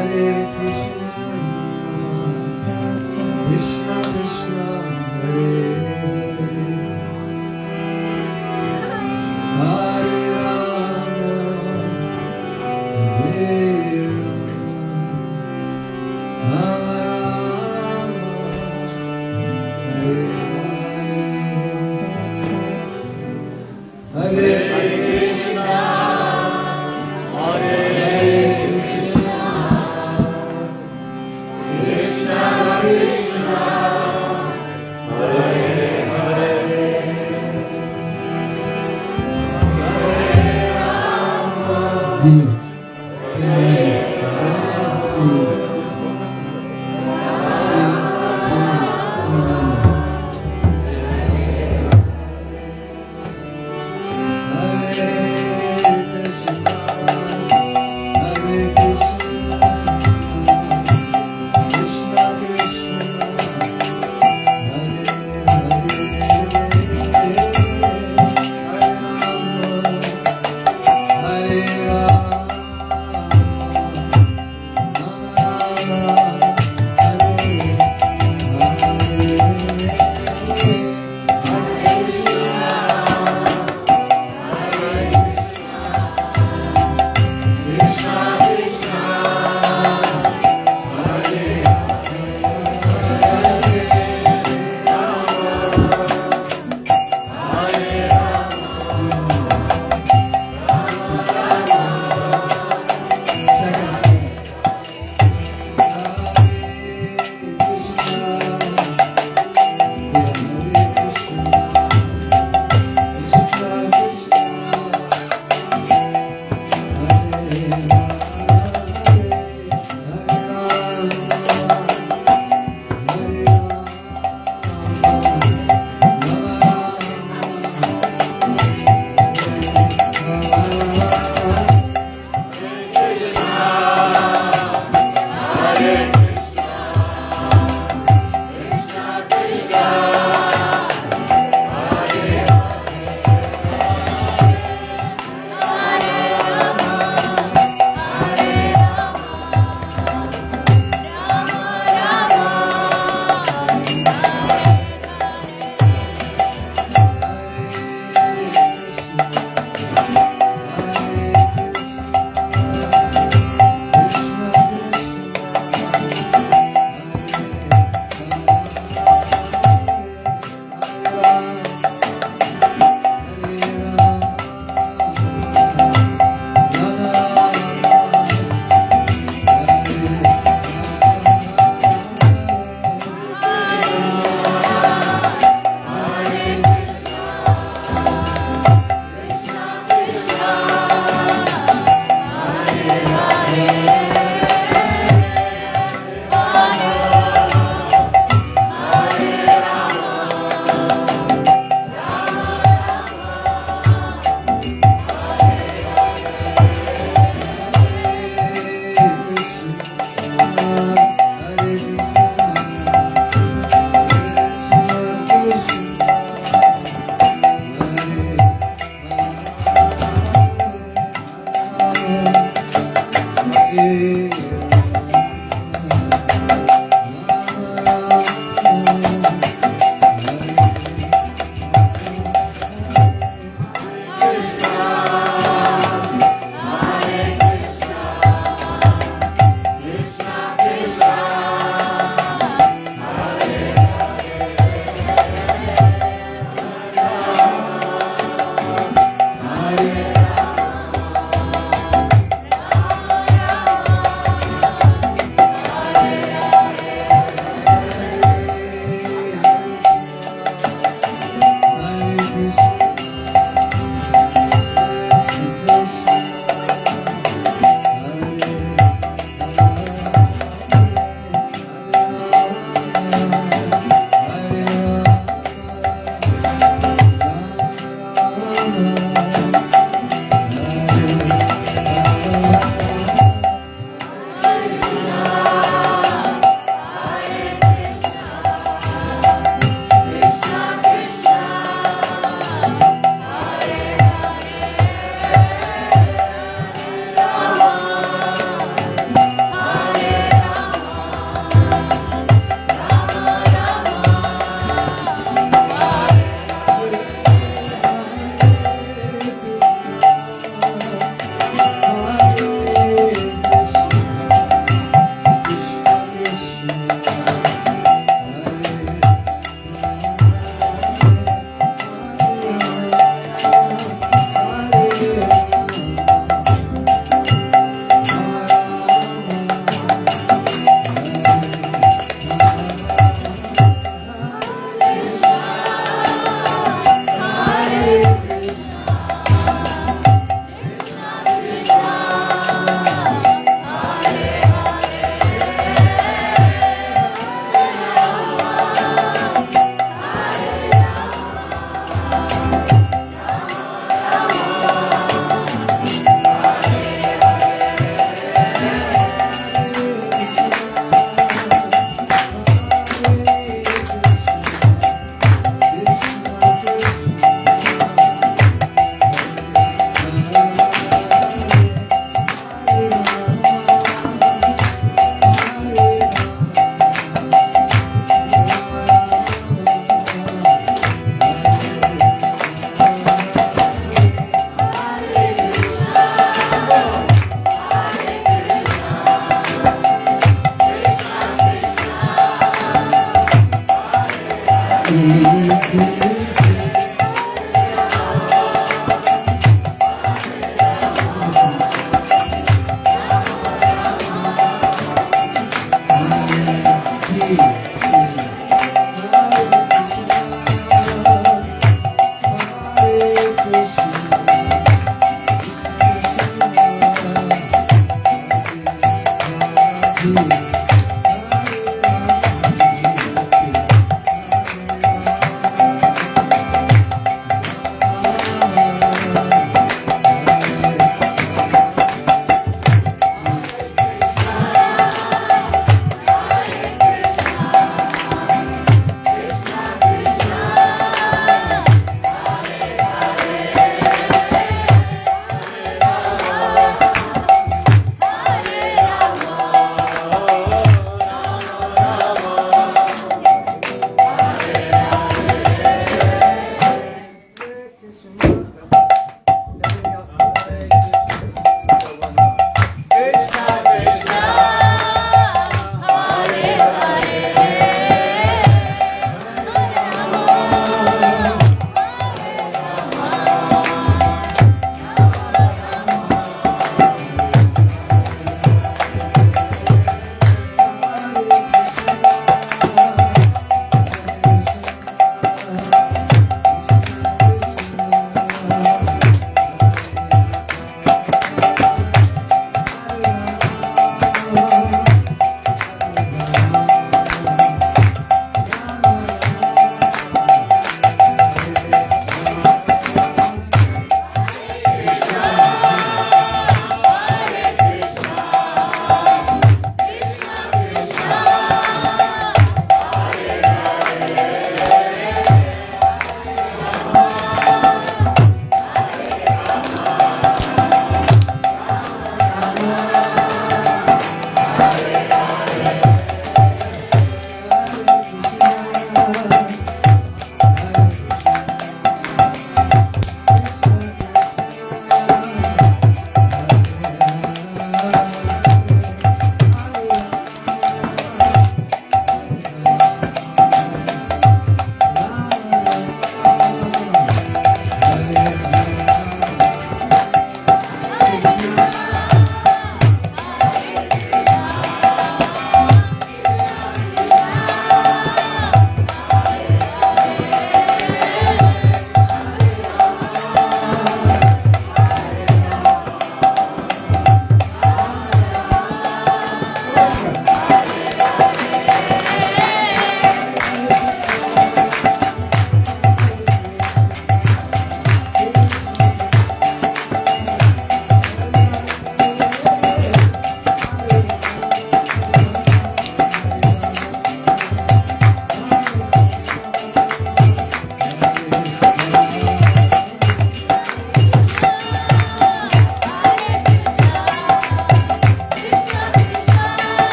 Hare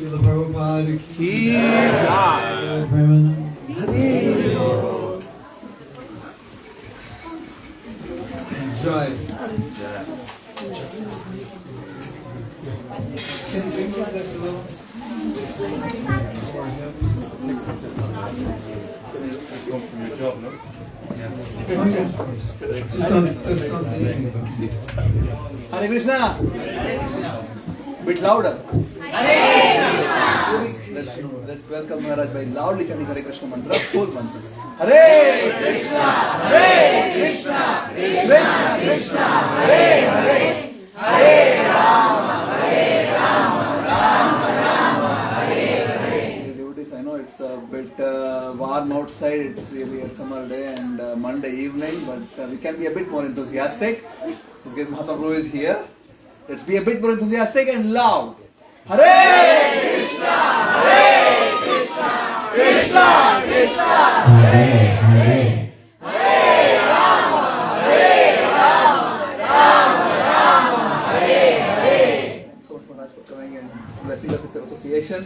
Srila Prabhupada ki jai. Jai. Can we move this a little? Just don't say anything about it. Hare Krishna. Bit louder. Let's welcome Maharaj by loudly chanting Hare Krishna mantra, full mantra. Hare Krishna, Hare Krishna, Krishna Krishna, Hare Hare, Hare Rama, Rama Rama, Hare Hare. Devotees, I know it's a bit warm outside. It's really a summer day and Monday evening, but we can be a bit more enthusiastic. His Grace Mahatma Prabhu is here. Let's be a bit more enthusiastic and loud. Hare Krishna, Hare Krishna, Krishna Krishna, Hare Hare, Hare Rama, Rama Rama, Hare Hare. Thanks so much for coming and blessing us with your association.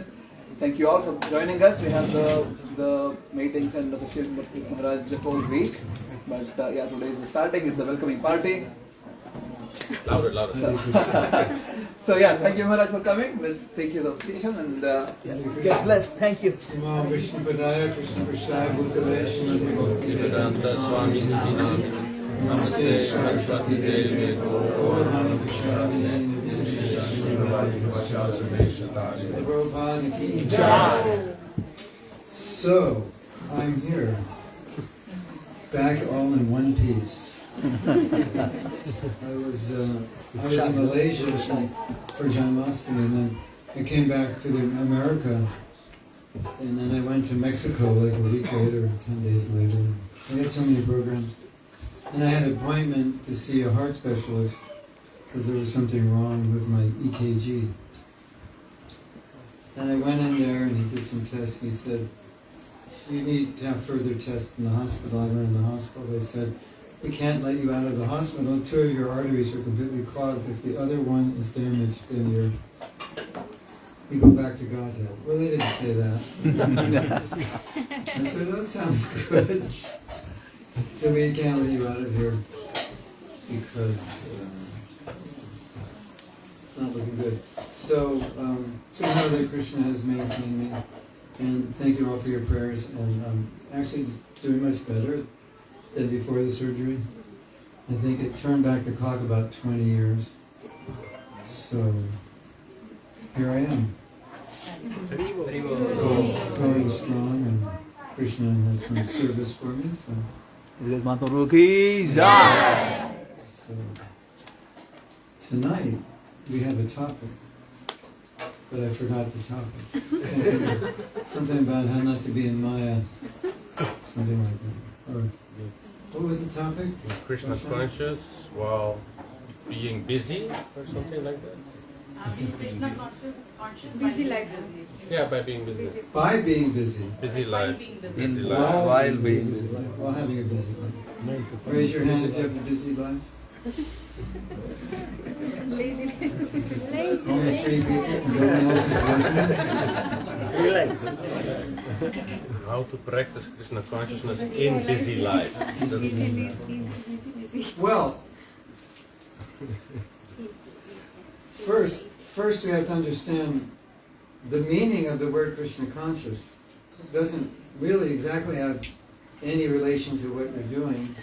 Thank you all for joining us. We have the meetings and association with Maharaj the whole week. But yeah, today is the starting. It's the welcoming party. Louder. So yeah, thank you Maharaj for coming. Let's take your association and get blessed. Thank you. Namo Vishnu Padaya Krishna Prasthaya Bhutale Srimati Bhakti Vedanta Swami Niti Namaste Saraswati Devi Gaurana Vishwani Prabhupada ki jai. So, I'm here, back all in one piece. I was in Malaysia for Janmashtami, and then I came back to America, and then I went to Mexico like a week later, 10 days later. I had so many programs. And I had an appointment to see a heart specialist because there was something wrong with my EKG. And I went in there and he did some tests and he said, you need to have further tests in the hospital. I went in the hospital. They said, we can't let you out of the hospital. 2 of your arteries are completely clogged. If the other one is damaged, then you go back to Godhead. Well, they didn't say that. I said, that sounds good. So we can't let you out of here because it's not looking good. So somehow that Krishna has maintained me. And thank you all for your prayers. And I'm actually doing much better than before the surgery. I think it turned back the clock about 20 years. So here I am. Going strong, and Krishna has some service for me. So. His Grace Mahatma Prabhu ki jai. So tonight we have a topic, but I forgot the topic. Something about how not to be in Maya, something like that. Or what was the topic? Krishna conscious while being busy or something like that. Krishna conscious, busy life. Yeah, by being busy. By being busy. Busy life. Busy In life. while being busy busy. life. While having a busy life. Raise your hand if you have a busy life. Lazy. Only 3 people. No one else is working. How to practice Krishna consciousness in busy life. Easy. Well, first we have to understand the meaning of the word Krishna conscious. It doesn't really exactly have any relation to what you're doing.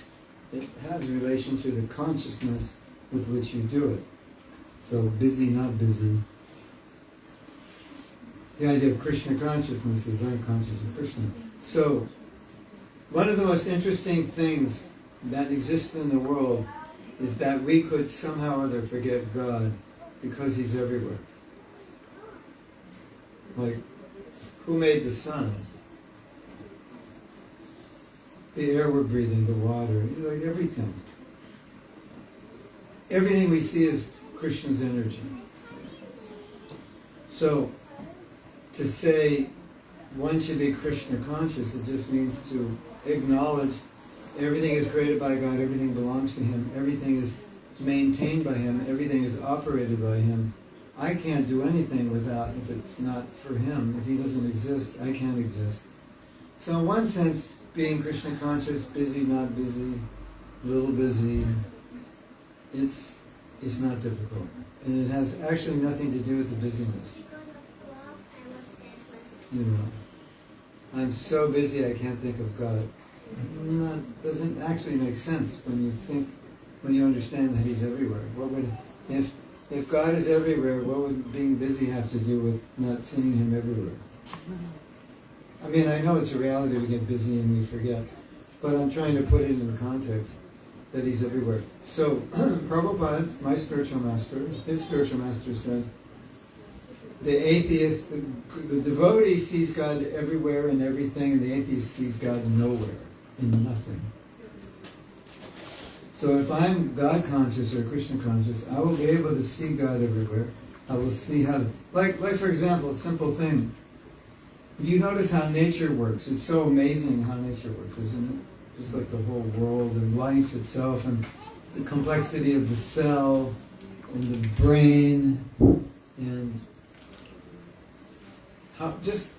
It has relation to the consciousness with which you do it. So busy, not busy. The idea of Krishna consciousness is I'm conscious of Krishna. So one of the most interesting things that exists in the world is that we could somehow or other forget God because He's everywhere. Like, who made the sun? The air we're breathing, the water, like everything. Everything we see is Krishna's energy. So, to say one should be Krishna conscious, it just means to acknowledge everything is created by God, everything belongs to Him, everything is maintained by Him, everything is operated by Him, I can't do anything without, if it's not for him, if he doesn't exist, I can't exist. So in one sense, being Krishna conscious, busy, not busy, little busy, it's not difficult. And it has actually nothing to do with the busyness. You know, I'm so busy I can't think of God. Doesn't actually make sense when you understand that he's everywhere. What would, if God is everywhere, what would being busy have to do with not seeing him everywhere? I mean, I know it's a reality, we get busy and we forget, but I'm trying to put it in the context that he's everywhere. So, Prabhupada, my spiritual master, his spiritual master said, the atheist, the devotee sees God everywhere and everything, and the atheist sees God nowhere, in nothing. So if I'm God conscious or Krishna conscious, I will be able to see God everywhere. I will see how, like for example, a simple thing. You notice how nature works. It's so amazing how nature works, isn't it? Just like the whole world and life itself and the complexity of the cell and the brain and how just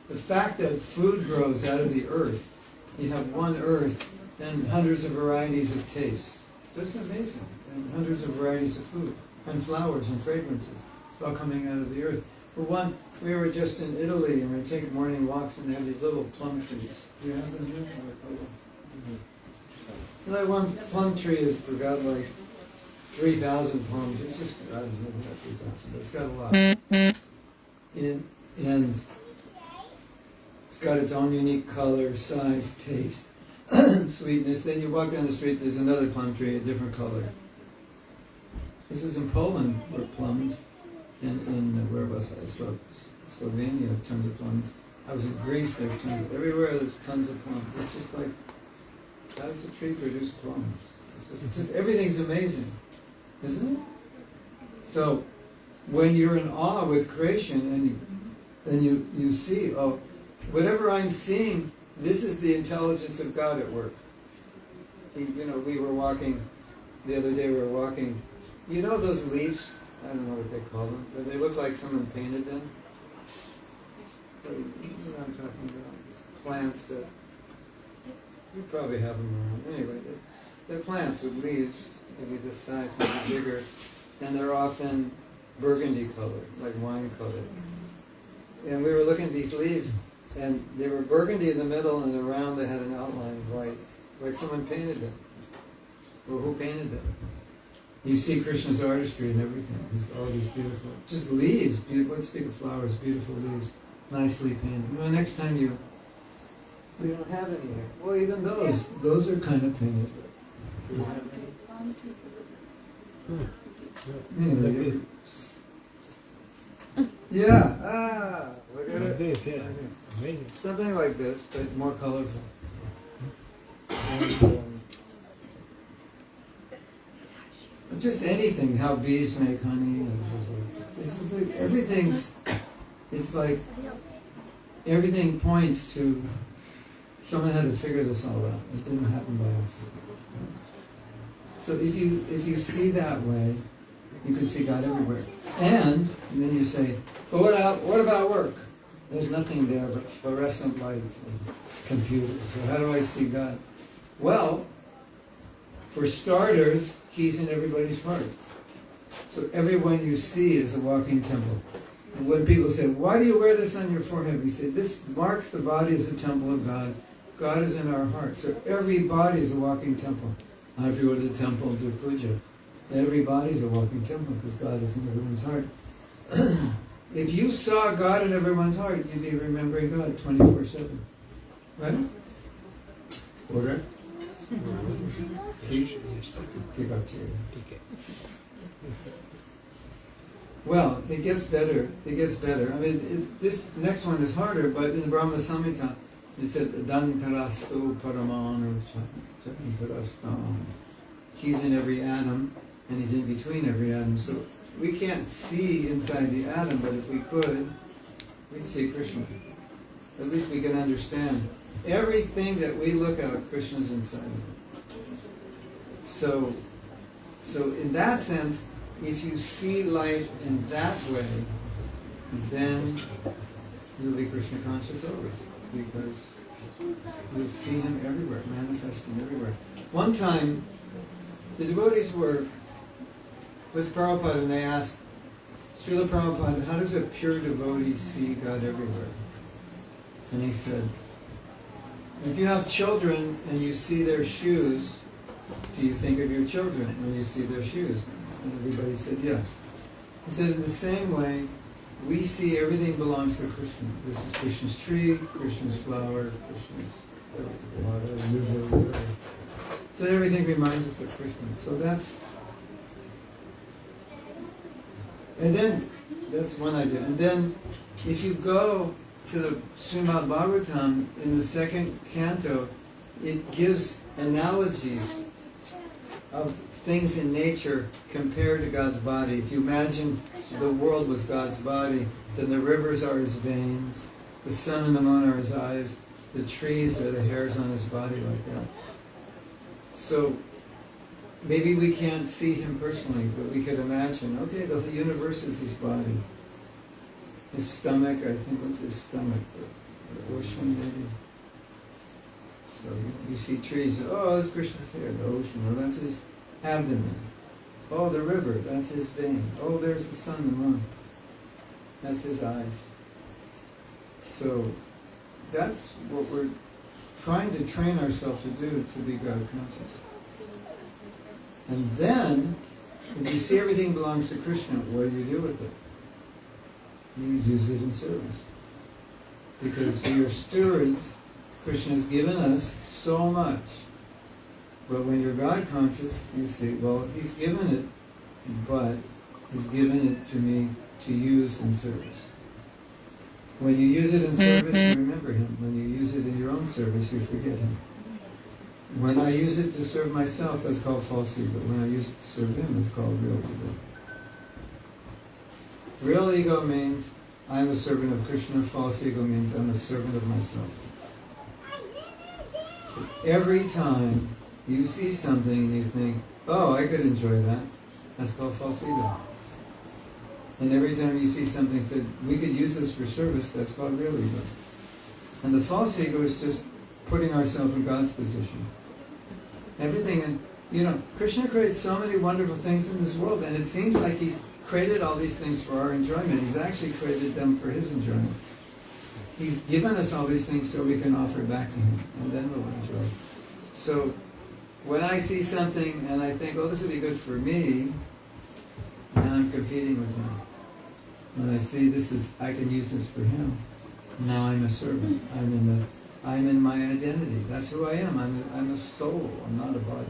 the fact that food grows out of the earth. You have one earth and hundreds of varieties of tastes. That's amazing. And hundreds of varieties of food and flowers and fragrances. It's all coming out of the earth. We were just in Italy and we were taking morning walks and they have these little plum trees. Do you have them here? Like one plum tree has got like 3,000 plums. It's just, I don't know about 3,000, but it's got a lot. And it's got its own unique color, size, taste, sweetness. Then you walk down the street, there's another plum tree, a different color. This was in Poland, where plums, and where was I? Slovenia, tons of plums. I was in Greece, there's tons of, everywhere there's tons of plums. It's just like, how does a tree produce plums? It's just everything's amazing, isn't it? So, when you're in awe with creation and you see, oh, whatever I'm seeing, this is the intelligence of God at work. You know, we were walking, the other day we were walking, you know those leaves, I don't know what they call them, but they look like someone painted them? You know what I'm talking about? Plants that, you probably have them around. Anyway, they're plants with leaves, maybe this size, maybe bigger, and they're often burgundy colored, like wine colored. And we were looking at these leaves, and they were burgundy in the middle, and around they had an outline of white, like someone painted them. Well, who painted them? You see Krishna's artistry and everything. There's all these beautiful, just leaves. Let's speak of flowers, beautiful leaves, nicely painted. Well, next time we don't have any here. Well, even those are kind of painted. Do you have any? Anyway, yeah, look at it. This, yeah. Amazing. Something like this, but more colorful. And, just anything, how bees make honey. Everything's, it's like, everything points to, someone had to figure this all out. It didn't happen by accident. So if you see that way, you can see God everywhere. And then you say, but what about work? There's nothing there but fluorescent lights and computers. So how do I see God? Well, for starters, He's in everybody's heart. So everyone you see is a walking temple. And when people say, why do you wear this on your forehead? We say, this marks the body as a temple of God. God is in our heart. So every body is a walking temple. Now if you go to the temple and do puja, every body is a walking temple because God is in everyone's heart. If you saw God in everyone's heart, you'd be remembering God 24/7. Right? Order? Well, it gets better. It gets better. I mean, this next one is harder, but in the Brahma Samhita, it said, Dantarastu Paramanu Charantarastam. He's in every atom, and He's in between every atom. So we can't see inside the atom, but if we could, we'd see Krishna. At least we can understand. Everything that we look at, Krishna's inside of it. So in that sense, if you see life in that way, then you'll be Krishna conscious always, because you'll see him everywhere, manifesting everywhere. One time, the devotees were with Prabhupada and they asked, Srila Prabhupada, how does a pure devotee see God everywhere? And he said, if you have children and you see their shoes, do you think of your children when you see their shoes? And everybody said yes. He said, in the same way, we see everything belongs to Krishna. This is Krishna's tree, Krishna's flower, Krishna's water, river, whatever. So everything reminds us of Krishna. So that's one idea. And then if you go to the Srimad Bhagavatam in the second canto, it gives analogies of things in nature compared to God's body. If you imagine the world was God's body, then the rivers are his veins, the sun and the moon are his eyes, the trees are the hairs on his body, like that. So maybe we can't see him personally, but we could imagine, okay, the universe is his body. His stomach, I think, was his stomach, the ocean maybe. So you see trees, oh, that's Krishna's hair, the ocean, oh, that's his abdomen. Oh, the river, that's his vein. Oh, there's the sun, the moon. That's his eyes. So that's what we're trying to train ourselves to do, to be God conscious. And then, if you see everything belongs to Krishna, what do you do with it? You use it in service. Because we are stewards. Krishna has given us so much. But when you're God conscious, you see, well, he's given it, but he's given it to me to use in service. When you use it in service, you remember him. When you use it in your own service, you forget him. When I use it to serve myself, that's called false ego. When I use it to serve him, it's called real ego. Real ego means I'm a servant of Krishna. False ego means I'm a servant of myself. So every time you see something and you think, oh, I could enjoy that, that's called false ego. And every time you see something that said, we could use this for service, that's called real ego. And the false ego is just putting ourselves in God's position. Everything, Krishna created so many wonderful things in this world, and it seems like he's created all these things for our enjoyment. He's actually created them for his enjoyment. He's given us all these things so we can offer it back to him, and then we'll enjoy it. So when I see something and I think, oh, this would be good for me, now I'm competing with him. When I see I can use this for him, now I'm a servant. I'm in my identity. That's who I am. I'm a soul. I'm not a body.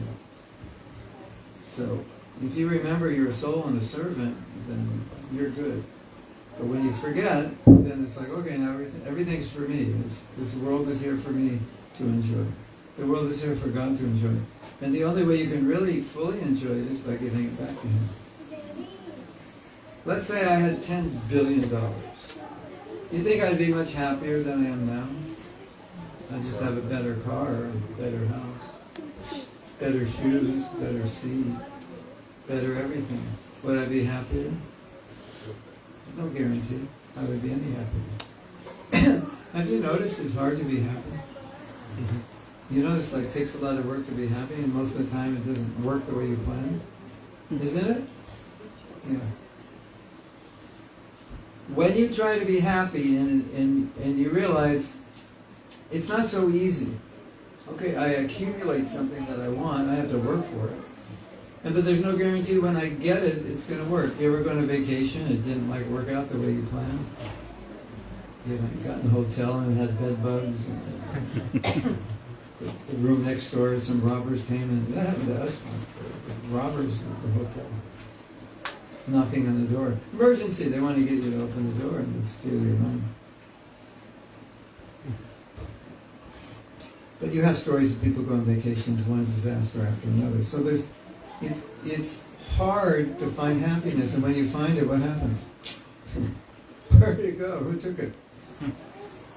So if you remember you're a soul and a servant, then you're good. But when you forget, then it's like, okay, now everything's for me. This world is here for me to enjoy. The world is here for God to enjoy. And the only way you can really fully enjoy it is by giving it back to him. Let's say I had $10 billion. You think I'd be much happier than I am now? I just have a better car, a better house, better shoes, better seat, better everything. Would I be happier? No guarantee I would be any happier. Have you noticed it's hard to be happy? You notice it takes a lot of work to be happy, and most of the time it doesn't work the way you planned? Isn't it? Yeah. When you try to be happy and you realize it's not so easy. Okay, I accumulate something that I want, I have to work for it. But there's no guarantee when I get it, it's going to work. You ever go on vacation, it didn't work out the way you planned? You got in the hotel and it had bed bugs. And the room next door, some robbers came in. That happened to us once. The robbers at the hotel, knocking on the door. Emergency, they want to get you to open the door and steal your money. But you have stories of people go on vacations, one disaster after another. So it's hard to find happiness, and when you find it, what happens? Where did it go? Who took it?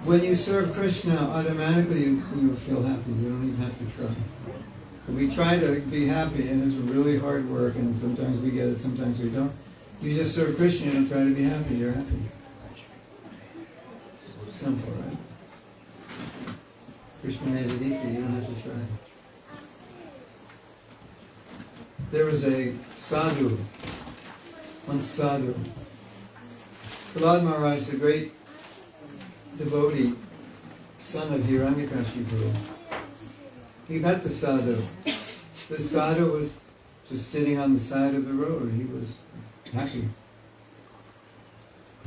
When you serve Krishna, automatically you feel happy. You don't even have to try. So we try to be happy, and it's really hard work, and sometimes we get it, sometimes we don't. You just serve Krishna and try to be happy, you're happy. Simple, right? Krishna made it easy, you don't have to try. There was a sadhu, one sadhu. Prahlad Maharaj, the great devotee, son of Hiranyakashipu. He met the sadhu. The sadhu was just sitting on the side of the road. He was happy.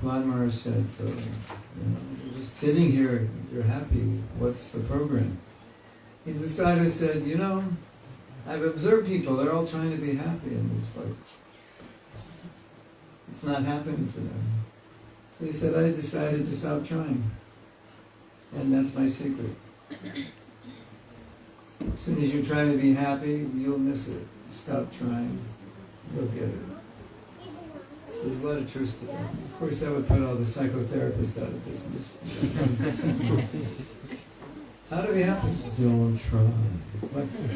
Prahlad Maharaj said, you're just sitting here, you're happy. What's the program? The sadhu said, I've observed people, they're all trying to be happy, and it's like, it's not happening for them. So he said, I decided to stop trying. And that's my secret. As soon as you try to be happy, you'll miss it. Stop trying, you'll get it. So there's a lot of truth to that. Of course, that would put all the psychotherapists out of business. How to be happy? Don't try.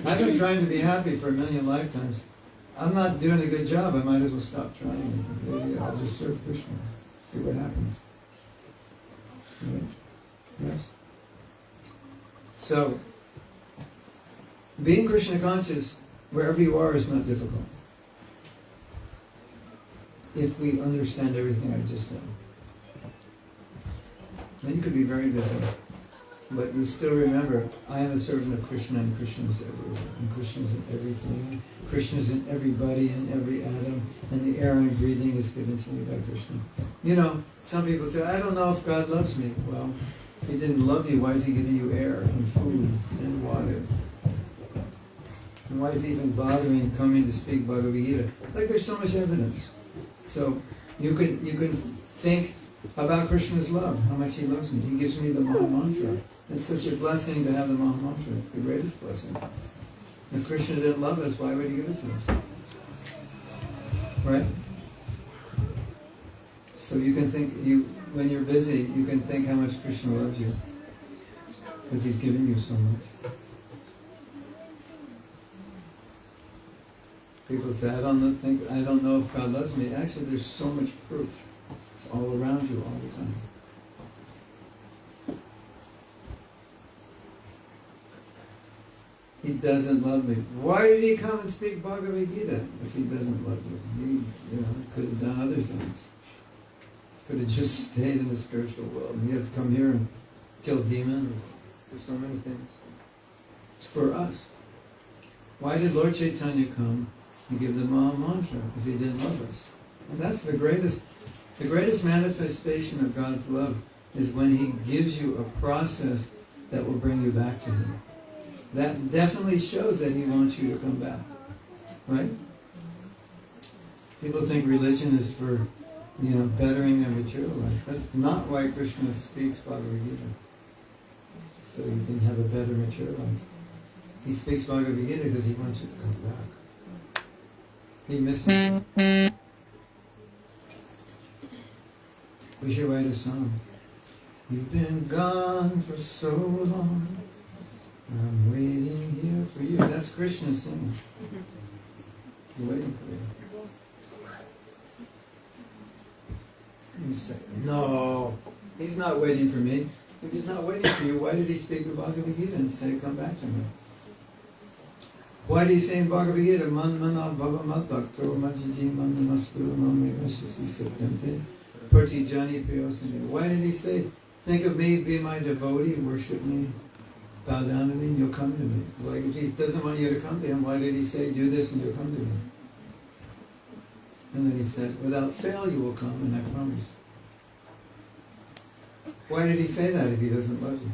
I've been trying to be happy for 1,000,000 lifetimes. I'm not doing a good job. I might as well stop trying. Maybe I'll just serve Krishna. See what happens. Right? Yes? So, being Krishna conscious, wherever you are, is not difficult. If we understand everything I just said. Then you could be very busy. But you still remember, I am a servant of Krishna, and Krishna is everywhere. And Krishna is in everything. Krishna is in everybody, in every atom. And the air I'm breathing is given to me by Krishna. Some people say, I don't know if God loves me. Well, if He didn't love you, why is He giving you air and food and water? And why is He even bothering coming to speak Bhagavad Gita? Like, there's so much evidence. So you can think about Krishna's love, how much He loves me. He gives me the Maha Mantra. It's such a blessing to have the Maha Mantra. It's the greatest blessing. If Krishna didn't love us, why would He give it to us? Right? So you can think, when you're busy, you can think how much Krishna loves you. Because He's given you so much. People say, I don't know if God loves me. Actually, there's so much proof. It's all around you all the time. He doesn't love me. Why did He come and speak Bhagavad Gita if He doesn't love you? He could have done other things. Could have just stayed in the spiritual world. And He had to come here and kill demons. There's so many things. It's for us. Why did Lord Chaitanya come and give the Maha Mantra if He didn't love us? And that's the greatest manifestation of God's love is when He gives you a process that will bring you back to Him. That definitely shows that He wants you to come back. Right? People think religion is for, bettering their material life. That's not why Krishna speaks Bhagavad Gita. So you can have a better material life. He speaks Bhagavad Gita because He wants you to come back. He misses you. We should write a song. You've been gone for so long. I'm waiting here for you. That's Krishna singing. He's waiting for you. You say, no, He's not waiting for me. If He's not waiting for you, why did He speak the Bhagavad Gita and say, come back to me? Why did He say in Bhagavad Gita, Man mana bhava mat bhakto majiji man namaskuru mame vashasi satyante prati jani priyosane? Why did He say, think of me, be my devotee, worship me, bow down to me, and you'll come to me? It's like, if He doesn't want you to come to Him, why did He say, do this and you'll come to me? And then He said, without fail you will come, and I promise. Why did He say that if He doesn't love you?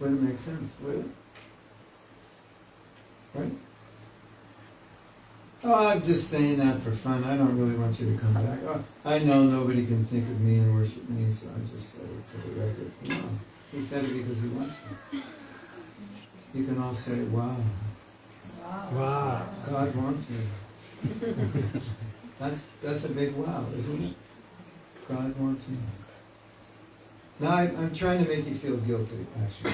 Wouldn't make sense, would it? Right? Oh, I'm just saying that for fun. I don't really want you to come back. Oh, I know nobody can think of me and worship me, so I just said it for the record. No, He said it because He wants to. You can all say, wow. Wow. God wants me. That's a big wow, isn't it? God wants me. Now I'm trying to make you feel guilty, actually.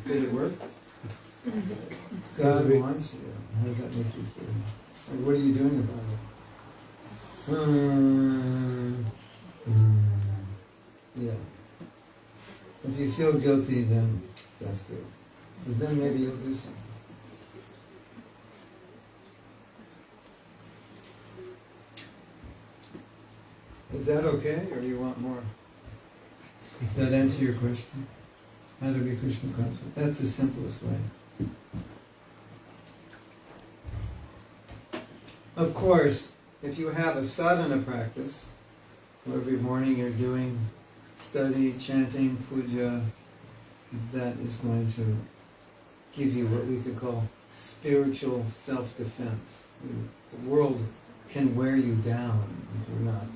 Did it work? God wants you. How does that make you feel? Like, what are you doing about it? Yeah. If you feel guilty, then that's good. Because then maybe you'll do something. Is that okay, or do you want more? Does that answer your question? How to be Krishna conscious? That's the simplest way. Of course, if you have a sadhana practice, where every morning you're doing study, chanting, puja, that is going to give you what we could call spiritual self-defense. The world can wear you down if you're not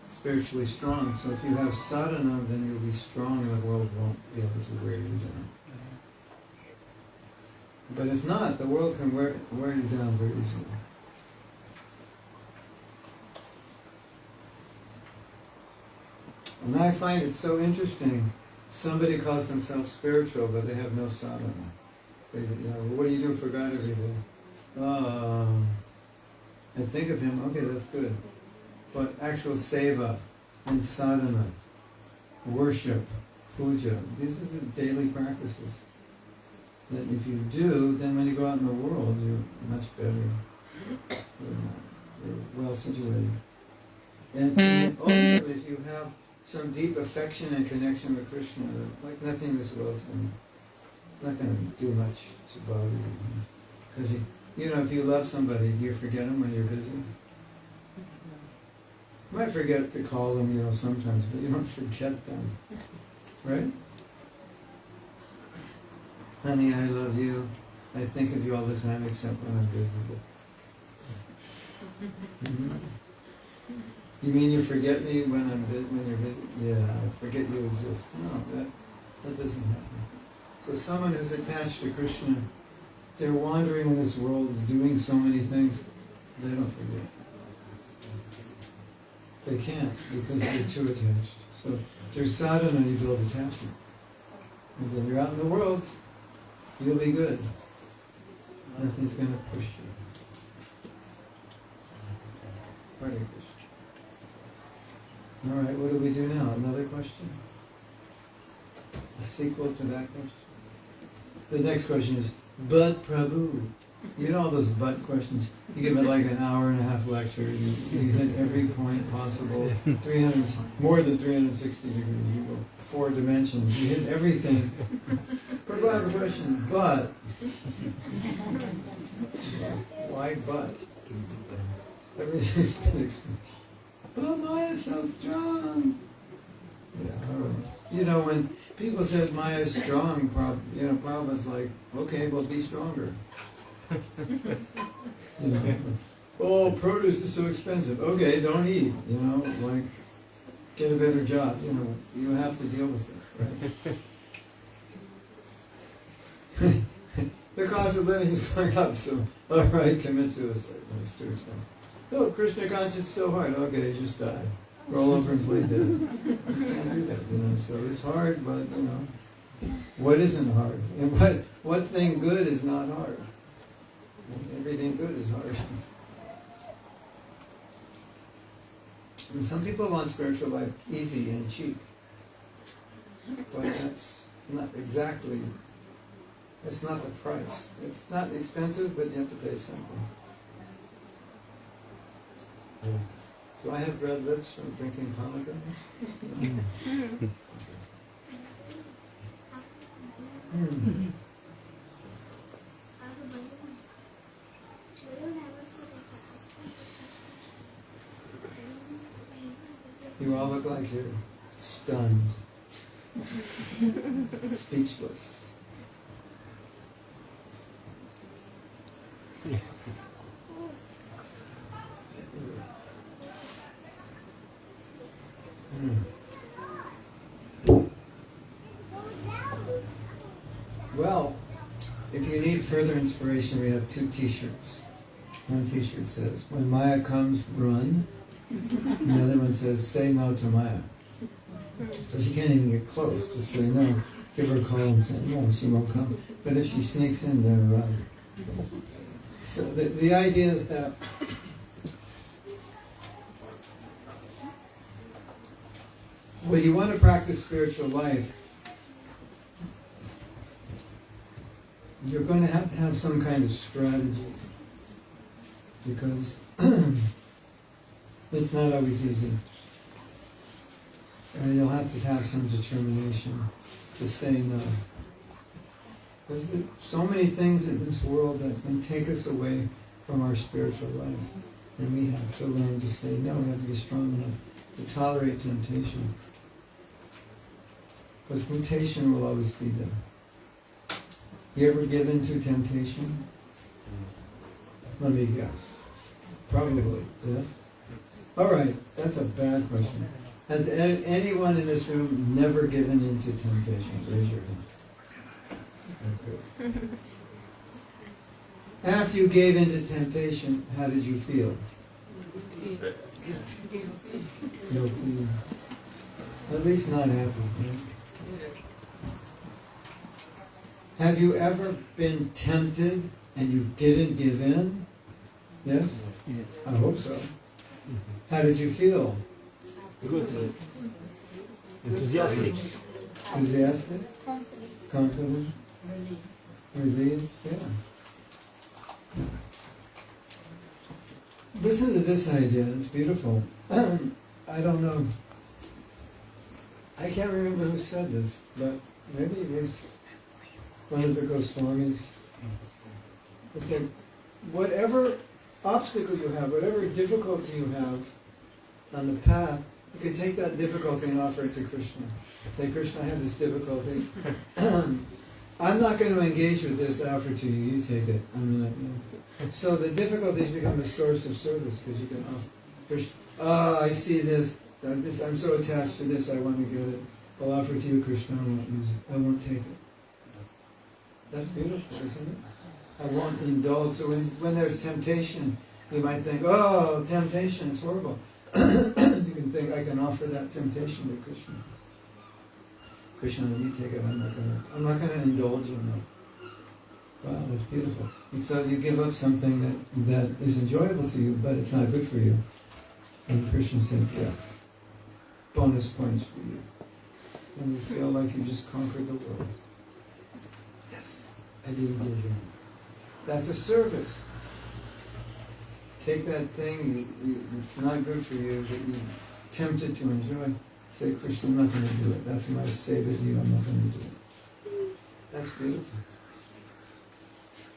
spiritually strong. So if you have sadhana, then you'll be strong and the world won't be able to wear you down. But if not, the world can wear you down very easily. And I find it so interesting. Somebody calls themselves spiritual, but they have no sadhana. What do you do for God every day? I think of Him, okay, that's good. But actual seva and sadhana, worship, puja, these are the daily practices. That if you do, then when you go out in the world, you're much better. You're well situated. And ultimately, if you have some deep affection and connection with Krishna, like nothing in this world is not going to do much to bother you. Because if you love somebody, do you forget them when you're busy? You might forget to call them, sometimes, but you don't forget them. Right? Honey, I love you. I think of you all the time except when I'm busy. Mm-hmm. You mean you forget me when you're busy? Yeah, I forget you exist. No, that doesn't happen. So someone who's attached to Krishna, they're wandering in this world, doing so many things, they don't forget. They can't, because they're too attached. So through sadhana you build attachment. And then you're out in the world, you'll be good. Nothing's going to push you. Hare Krishna. All right, what do we do now? Another question? A sequel to that question? The next question is, but Prabhu. You know all those but questions? You give it like an hour and a half lecture, you hit every point possible, more than 360 degrees, you go 4 dimensions, you hit everything. Prabhu, I have a question, but. Why but? Everything's been explained. But Maya is so strong. Yeah, all right. When people said Maya is strong, Prabhupada's like, okay, well, be stronger. Oh, produce is so expensive. Okay, don't eat. Get a better job. You have to deal with it, right? The cost of living is going up, so all right, commit suicide. It's too expensive. So Krishna conscious is so hard. Okay, just die. Roll over and play dead. You can't do that, So it's hard, but what isn't hard? And what thing good is not hard? Everything good is hard. And some people want spiritual life easy and cheap. But that's not exactly, that's not the price. It's not expensive, but you have to pay something. Yeah. Do I have red lips from drinking pomegranate? You all look like you're stunned, speechless. Well, if you need further inspiration, we have 2 t-shirts. One t-shirt says, when Maya comes, run. And the other one says, say no to Maya. So she can't even get close, just say no. give her a call and say, no, she won't come. But if she sneaks in, they're so the idea is that when you want to practice spiritual life, you're going to have some kind of strategy, because it's not always easy. And you'll have to have some determination to say no. Because there's so many things in this world that can take us away from our spiritual life. And we have to learn to say no. We have to be strong enough to tolerate temptation. Because temptation will always be there. You ever give in to temptation? Let me guess. Probably, yes? Alright, that's a bad question. Has anyone in this room never given in to temptation? Raise your hand. Okay. After you gave in to temptation, how did you feel? Guilty. At least not happy. Right? Have you ever been tempted and you didn't give in? Yes? Yeah. I hope so. How did you feel? Good. Enthusiastic. Enthusiastic? Confident? Relieved? Yeah. Listen to this idea, it's beautiful. I don't know. I can't remember who said this, but maybe it was one of the Goswamis. It's like, whatever obstacle you have, whatever difficulty you have on the path, you can take that difficulty and offer it to Krishna. Say, Krishna, I have this difficulty. I'm not going to engage with this offer to you. You take it. I'm not. You know. So the difficulties become a source of service because you can offer. Krishna, I see this. I'm so attached to this. I want to get it. I'll offer it to you, Krishna. I won't use it. I won't take it. That's beautiful, isn't it? I won't indulge. So when there's temptation, you might think, oh, temptation is horrible. You can think, I can offer that temptation to Krishna. Krishna, you take it. I'm not going to indulge in that. Wow, that's beautiful. And so you give up something that is enjoyable to you, but it's not good for you. And Krishna says, yes. Bonus points for you. And you feel like you just conquered the world. Yes, I didn't give you. That's a service. Take that thing, it's not good for you, that you're tempted to enjoy. Say, Krishna, I'm not going to do it. That's my saving you, I'm not going to do it. That's beautiful.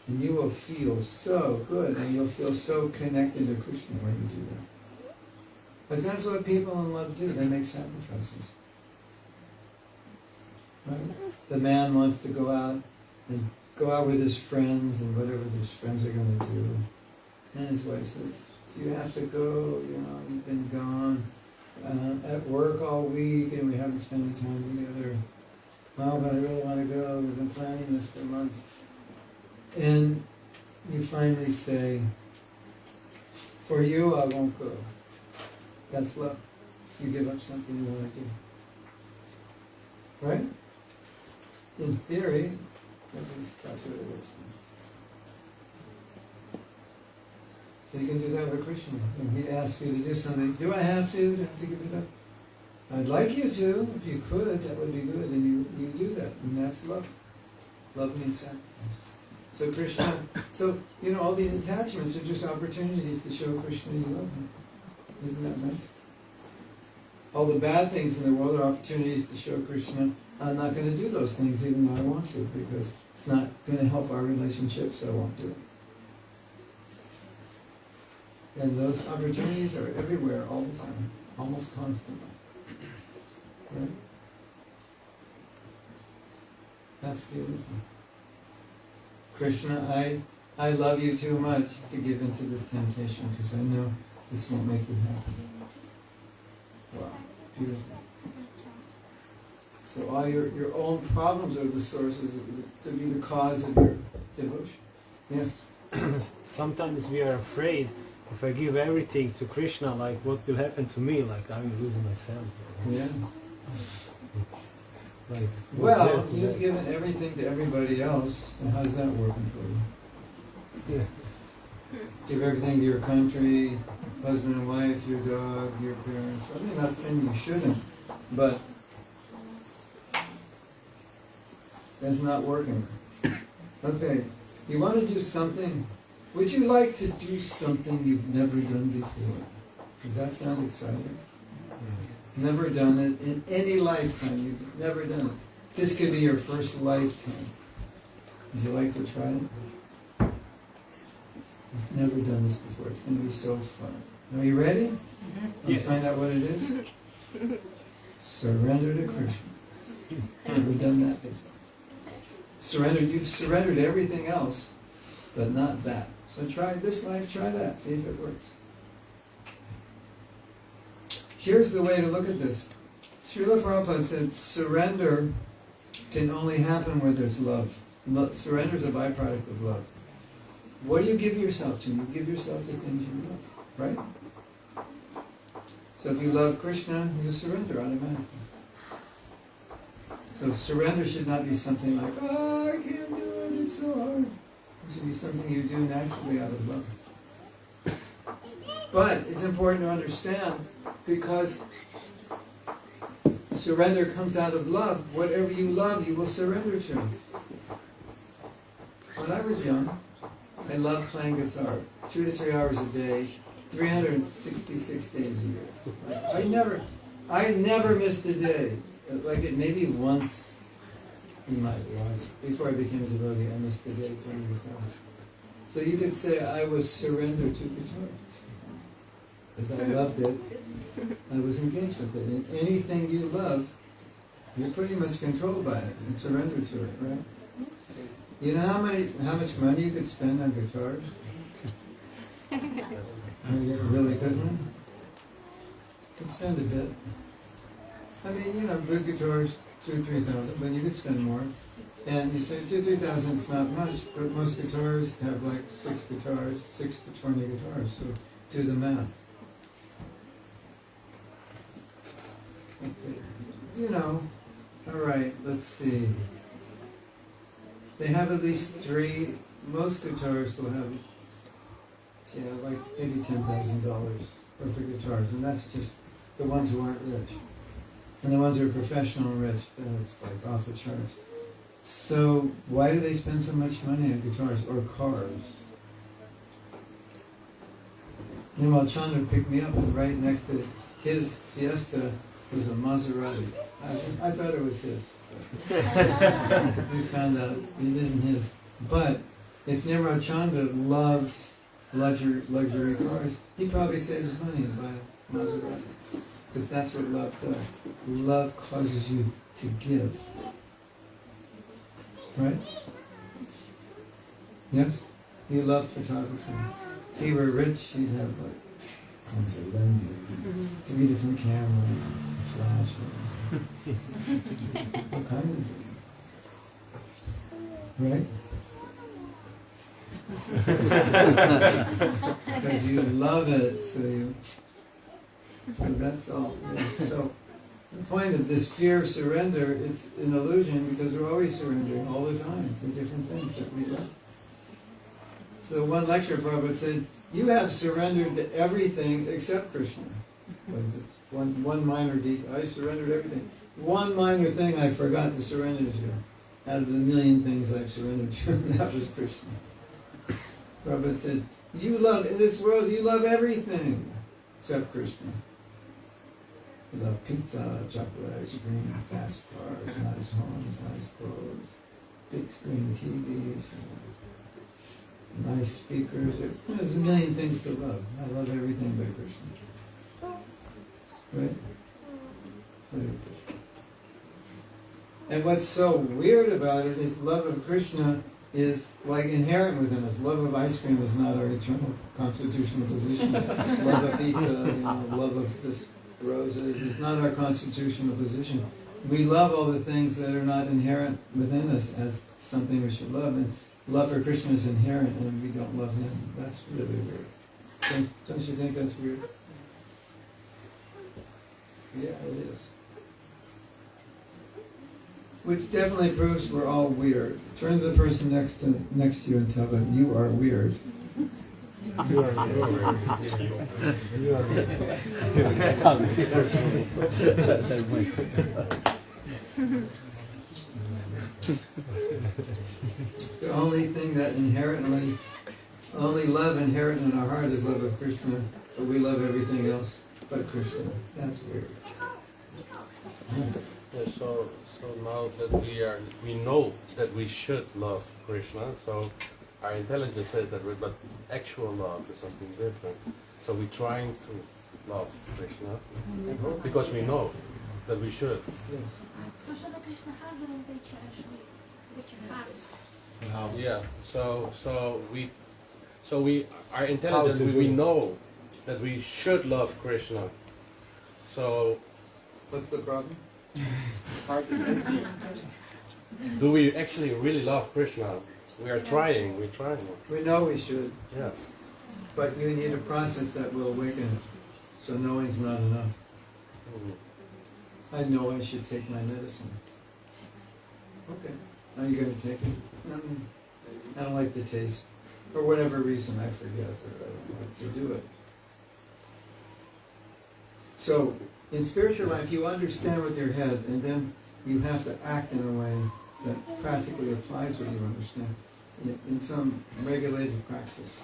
And you will feel so good, and you'll feel so connected to Krishna when you do that. Because that's what people in love do. They make sacrifices. Right? The man wants to go out with his friends and whatever his friends are going to do. And his wife says, do you have to go? You know, you've been gone at work all week and we haven't spent any time together. Oh, but I really want to go. We've been planning this for months. And you finally say, for you, I won't go. That's love. You give up something you want to do. Right? In theory, at least that's what it looks like. So you can do that with Krishna. When he asks you to do something, do I have to give it up? I'd like you to. If you could, that would be good. And you do that. And that's love. Love means sacrifice. So Krishna, all these attachments are just opportunities to show Krishna you love him. Isn't that nice? All the bad things in the world are opportunities to show Krishna, I'm not going to do those things even though I want to, because it's not going to help our relationship, so I won't do it. And those opportunities are everywhere, all the time, almost constantly. Right? That's beautiful. Krishna, I love you too much to give into this temptation because I know this won't make you happy. Wow, beautiful. So all your own problems are the sources, to be the cause of your devotion. Yes? Sometimes we are afraid, if I give everything to Krishna, like what will happen to me, like I will lose myself. Yeah. Like, what's Well, there for you've that? given everything to everybody else, and how's that working for you? Yeah. Give everything to your country, husband and wife, your dog, your parents. I mean, not saying you shouldn't, but that's not working. Okay, you want to do something? Would you like to do something you've never done before? Does that sound exciting? Never done it in any lifetime. You've never done it. This could be your first lifetime. Would you like to try it? You've never done this before. It's going to be so fun. Are you ready? You find out what it is? Surrender to Krishna. Never done that before. Surrender. You've surrendered everything else, but not that. So try this life, try that. See if it works. Here's the way to look at this. Srila Prabhupada said surrender can only happen where there's love. Surrender is a byproduct of love. What do you give yourself to? You give yourself to things you love, right? So if you love Krishna, you surrender automatically. So surrender should not be something like, oh, I can't do it, it's so hard. It should be something you do naturally out of love. But it's important to understand, because surrender comes out of love. Whatever you love, you will surrender to. When I was young, I loved playing guitar. 2 to 3 hours a day, 366 days a year. I never missed a day. Like it maybe once in my life, before I became a devotee, I missed a day playing guitar. So you could say I was surrendered to guitar. Because I loved it, I was engaged with it. And anything you love, you're pretty much controlled by it and surrender to it, right? You know how much money you could spend on guitars? When you get a really good one? You could spend a bit. I mean, you know, good guitars, 2,000 or 3,000, but you could spend more. And you say 2,000 or 3,000 is not much, but most guitars have like 6 to 20 guitars, so do the math. Okay. You know, all right, let's see. They have at least 3, most guitars will have, like maybe $10,000 worth of guitars, and that's just the ones who aren't rich. And the ones who are professional and rich, then it's like off the charts. So why do they spend so much money on guitars or cars? Nimal Chandra picked me up, and right next to his Fiesta was a Maserati. I thought it was his. We found out it isn't his. But if Nimal Chandra loved luxury cars, he probably saved his money and buy a Maserati. Because that's what love does. Love causes you to give. Right? Yes? You love photography. If he were rich, he'd have like tons of lenses, 3 different cameras, flashes, all kinds of things. Right? Because you love it, so that's all. Yeah. So the point of this fear of surrender, it's an illusion because we're always surrendering all the time to different things that we love. So one lecture Prabhupada said, you have surrendered to everything except Krishna. Like just one minor detail. I surrendered everything. One minor thing I forgot to surrender to. Out of the million things I've surrendered to, that was Krishna. Prabhupada said, you love, in this world, you love everything except Krishna. You love pizza, chocolate ice cream, fast cars, nice homes, nice clothes, big screen TVs, nice speakers. There's a million things to love. I love everything but Krishna. Right? Hare Krishna. And what's so weird about it is love of Krishna is like inherent within us. Love of ice cream is not our eternal constitutional position. Love of pizza, love of this roses is not our constitutional position. We love all the things that are not inherent within us as something we should love. And love for Krishna is inherent and we don't love him. That's really weird. Don't you think that's weird? Yeah, it is. Which definitely proves we're all weird. Turn to the person next to you and tell them, you are weird. You are weird. You are weird. The only thing that only love inherent in our heart is love of Krishna, but we love everything else but Krishna. That's weird. Yes. Yeah, so now that we know that we should love Krishna, so our intelligence says that, but actual love is something different. So we're trying to love Krishna because we know that we should. Yes. Krishna, how do they actually get your heart? Yeah. So we are intelligent. We know that we should love Krishna. So What's the problem? do we actually really love Krishna? We are trying. We're trying. We know we should, Yeah. but you need a process that will awaken it. So knowing's not enough. I know I should take my medicine. Okay. Are you going to take it? I don't like the taste. For whatever reason, I forget, or I don't like to do it. So, in spiritual life, you understand with your head, and then you have to act in a way that practically applies what you understand in some regulated practice.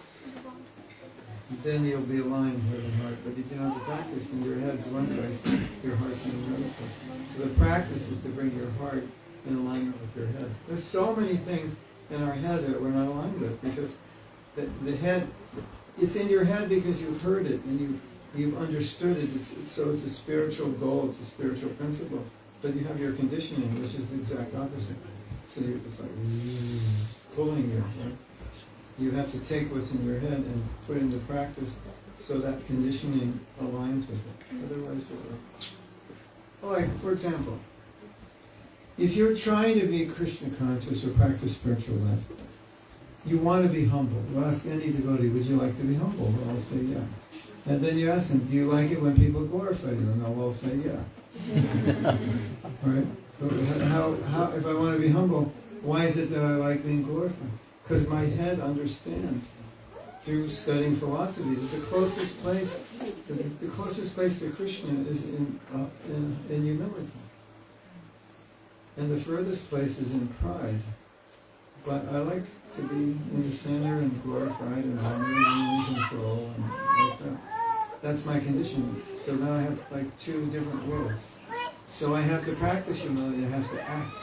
Then you'll be aligned head and heart. But if you don't have the practice, then your head's one place, your heart's in another place. So the practice is to bring your heart in alignment with your head. There's so many things in our head that we're not aligned with, because the head, it's in your head because you've heard it and you've understood it. So it's a spiritual goal, it's a spiritual principle. But you have your conditioning, which is the exact opposite. So it's like pulling you. Right? You have to take what's in your head and put it into practice so that conditioning aligns with it. Otherwise, like, for example, if you're trying to be Krishna conscious or practice spiritual life, you want to be humble. You ask any devotee, would you like to be humble? They'll all say yeah. And then you ask them, do you like it when people glorify you? And they'll all say yeah. Right? So how, if I want to be humble, why is it that I like being glorified? Because my head understands through studying philosophy that the closest place to Krishna is in humility, and the furthest place is in pride. But I like to be in the center and glorified and honored and in control and like that. That's my condition. So now I have like two different worlds. So I have to practice humility. I have to act,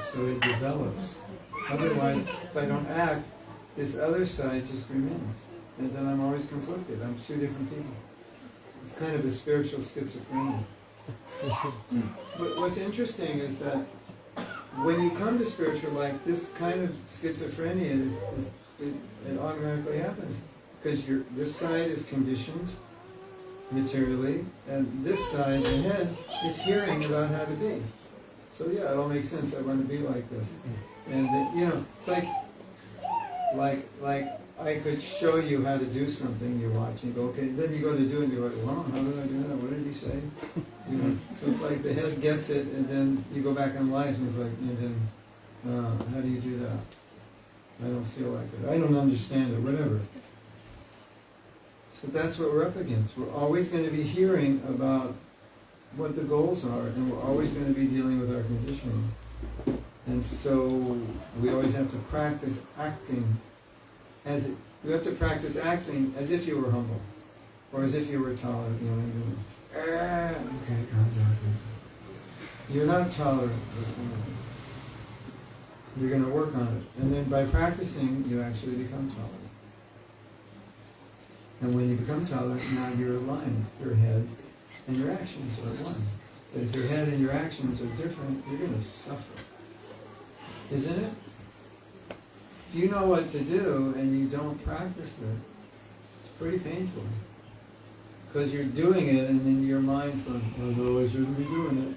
so it develops. Otherwise, if I don't act, this other side just remains. And then I'm always conflicted. I'm two different people. It's kind of a spiritual schizophrenia. But what's interesting is that when you come to spiritual life, this kind of schizophrenia it automatically happens. Because this side is conditioned materially, and this side, the head, is hearing about how to be. So yeah, it all makes sense. I want to be like this. And it's like I could show you how to do something. You watch and you go, okay. Then you go to do it and you're like, well, how did I do that? What did he say? So it's like the head gets it, and then you go back in life and it's like, and then how do you do that? I don't feel like it. I don't understand it. Whatever. So that's what we're up against. We're always going to be hearing about what the goals are, and we're always going to be dealing with our conditioning. And so we always have to practice acting as if you were humble, or as if you were tolerant. Okay, calm down. You're not tolerant. You're going to work on it, and then by practicing, you actually become tolerant. And when you become tolerant, now you're aligned. Your head and your actions are one. But if your head and your actions are different, you're going to suffer. Isn't it? If you know what to do and you don't practice it, it's pretty painful. Because you're doing it and then your mind's going, oh no, I shouldn't be doing it.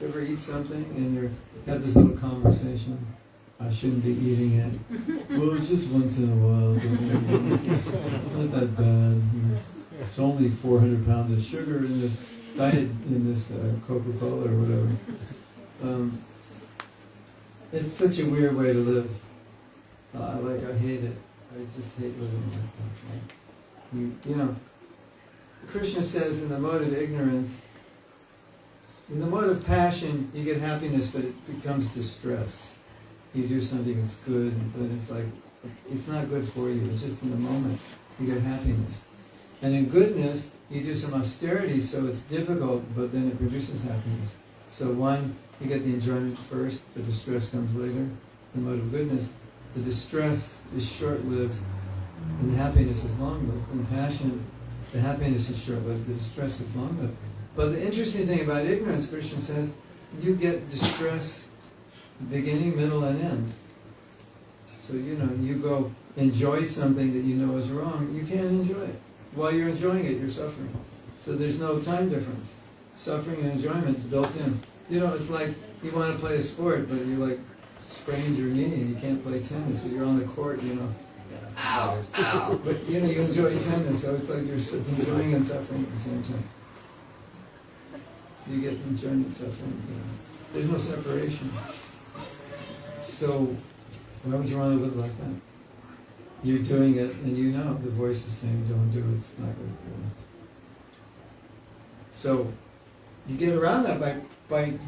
You ever eat something and you have this little conversation? I shouldn't be eating it. Well, it's just once in a while. It's not that bad. It's only 400 pounds of sugar in this diet, in this Coca-Cola or whatever. It's such a weird way to live. I hate it. I just hate living like that. You know, Krishna says in the mode of ignorance, in the mode of passion, you get happiness, but it becomes distress. You do something that's good, but it's like, it's not good for you. It's just in the moment, you get happiness. And in goodness, you do some austerity, so it's difficult, but then it produces happiness. So one, you get the enjoyment first, the distress comes later. The mode of goodness, the distress is short-lived, and the happiness is long-lived. In passion, the happiness is short-lived, the distress is long-lived. But the interesting thing about ignorance, Krishna says, you get distress beginning, middle, and end. So, you know, you go enjoy something that you know is wrong, you can't enjoy it. While you're enjoying it, you're suffering. So there's no time difference. Suffering and enjoyment is built in. You know, it's like you want to play a sport, but you like sprained your knee and you can't play tennis, so you're on the court, you know, ow, ow. But you know, you enjoy tennis, so it's like you're enjoying and suffering at the same time. You get enjoyment, suffering, you know. There's no separation. So, why would you want to live like that? You're doing it, and you know the voice is saying, don't do it, it's not good for you. So, you get around that by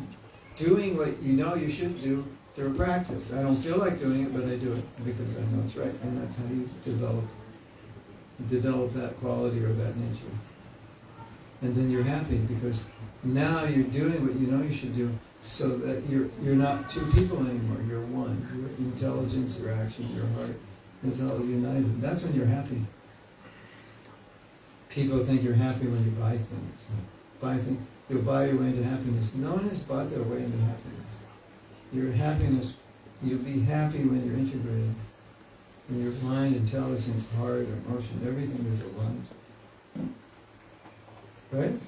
doing what you know you should do through practice. I don't feel like doing it, but I do it because I know it's right, and that's how you develop that quality or that nature. And then you're happy because now you're doing what you know you should do, so that you're not two people anymore. You're one. Your intelligence, your action, your heart is all united. That's when you're happy. People think you're happy when you buy things. You'll buy your way into happiness. No one has bought their way into happiness. Your happiness, you'll be happy when you're integrated. When your mind, intelligence, heart, emotion, everything is aligned. Right?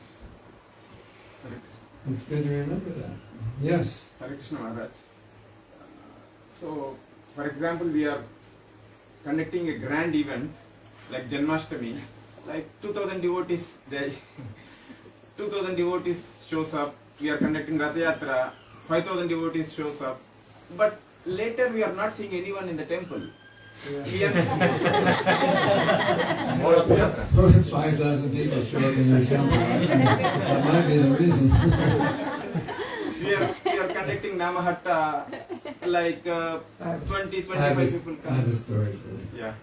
It's good to remember that. Yes? Hare Krishna Maharaj. So, for example, we are conducting a grand event like Janmashtami, like 2000 devotees, 2000 devotees shows up. We are conducting Ratha Yatra, 5000 devotees shows up. But later we are not seeing anyone in the temple. Yeah. We are 5,000 people show up in your temple. That might be the reason. we are conducting Namahatta, like 20-25 people come. I have a story for you. Yeah.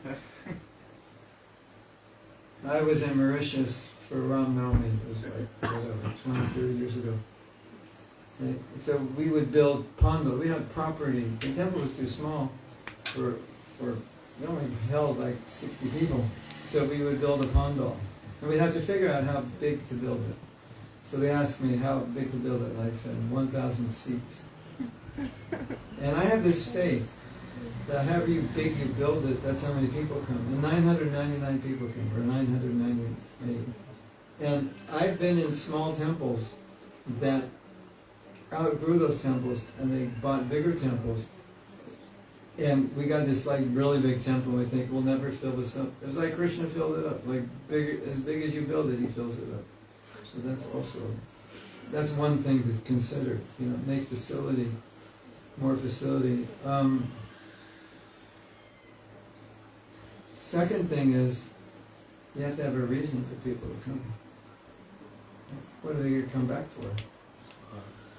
I was in Mauritius for Ram Navami. It was like, whatever, 20, 30 years ago. Right? So we would build pandal. We had property. The temple was too small for we only held like 60 people. So we would build a pandal. And we had to figure out how big to build it. So they asked me how big to build it, and I said 1,000 seats. And I have this faith that however big you build it, that's how many people come. And 999 people came, or 998. And I've been in small temples that outgrew those temples, and they bought bigger temples. And we got this like really big temple, and we think we'll never fill this up. It was like Krishna filled it up. Like bigger, as big as you build it, he fills it up. So that's one thing to consider. You know, make facility, more facility. Second thing is, you have to have a reason for people to come. What are they going to come back for?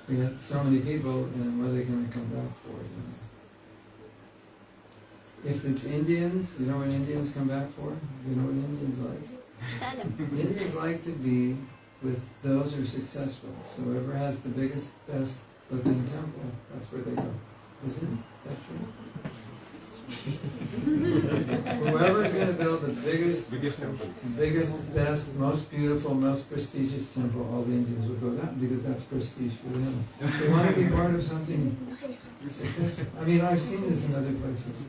We have so many people, and what are they going to come back for? You know? If it's Indians, you know what Indians come back for? You know what Indians like? Indians like to be with those who are successful. So whoever has the biggest, best looking temple, that's where they go. Is that true? Whoever's going to build the biggest temple, biggest, best, most beautiful, most prestigious temple, all the Indians will go that because that's prestige for them. They want to be part of something successful. I mean, I've seen this in other places.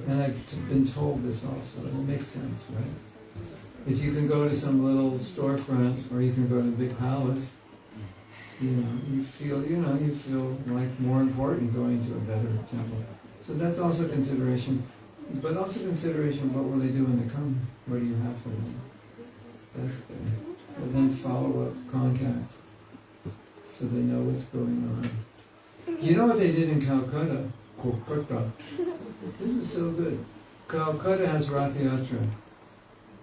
And I've been told this also, and it makes sense, right? If you can go to some little storefront, or you can go to a big palace, you feel like more important going to a better temple. So that's also consideration, but also consideration, what will they do when they come? What do you have for them? That's there. And then follow up, contact. so they know what's going on. You know what they did in Calcutta? This is so good. Calcutta has Rath Yatra.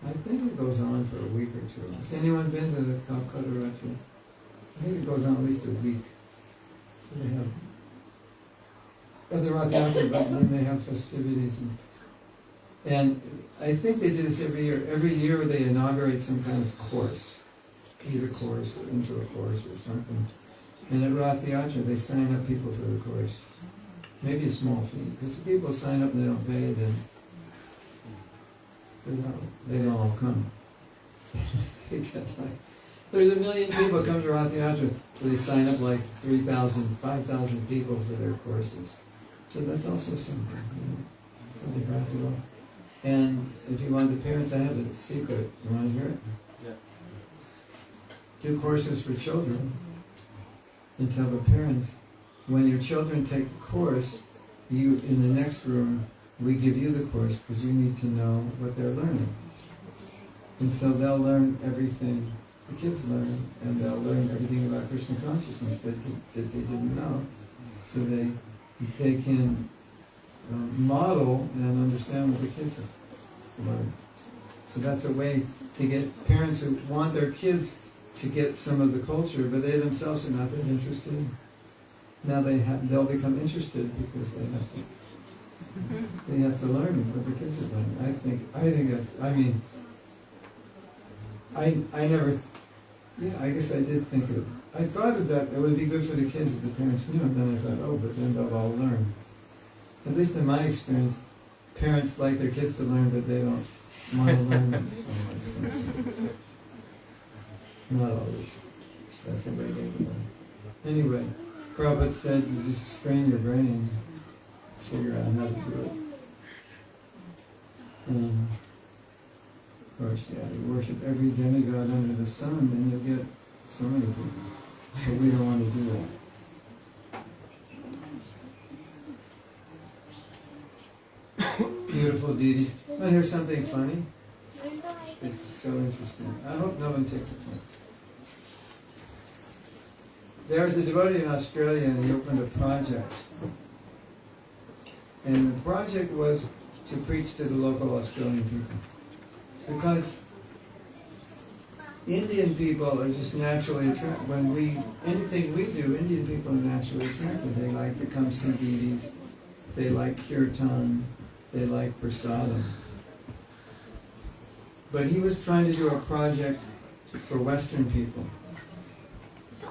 I think it goes on for a week or two. Has anyone been to the Calcutta Rath Yatra? I think it goes on at least a week. So they have the Rath Yatra, but then they have festivities. And I think they do this every year. Every year they inaugurate some kind of course, either course or intro course or something. And at Rath Yatra they sign up people for the course. Maybe a small fee, because if people sign up and they don't pay, then they don't all come. There's 1 million people come to Rath Yatra, so they sign up like 3,000, 5,000 people for their courses. So that's also something, you know, something practical. And if you want the parents, I have a secret. You want to hear it? Yeah. Do courses for children and tell the parents, when your children take the course, you, in the next room, we give you the course because you need to know what they're learning. And so they'll learn everything the kids learn, and they'll learn everything about Krishna consciousness that they didn't know. So they can model and understand what the kids have learned. So that's a way to get parents who want their kids to get some of the culture, but they themselves are not that interested. Now they'll become interested because they have to learn what the kids are learning. I think that's, I never, I guess I did think of, I thought that it would be good for the kids if the parents knew, and then I thought, oh, but then they'll all learn. At least in my experience, parents like their kids to learn, but they don't want to learn so much. Not always. That's a way to learn. Anyway, Prabhupada said you just strain your brain, figure out how to do it. Of course, you worship every demigod under the sun, then you'll get so many people. But we don't want to do that. Beautiful deities. Want to hear something funny? It's so interesting. I hope no one takes offense. There was a devotee in Australia, and he opened a project. And the project was to preach to the local Australian people. Because Indian people are just naturally attracted. Anything we do, Indian people are naturally attracted. They like to come see deities. They like kirtan. They like prasadam. But he was trying to do a project for Western people.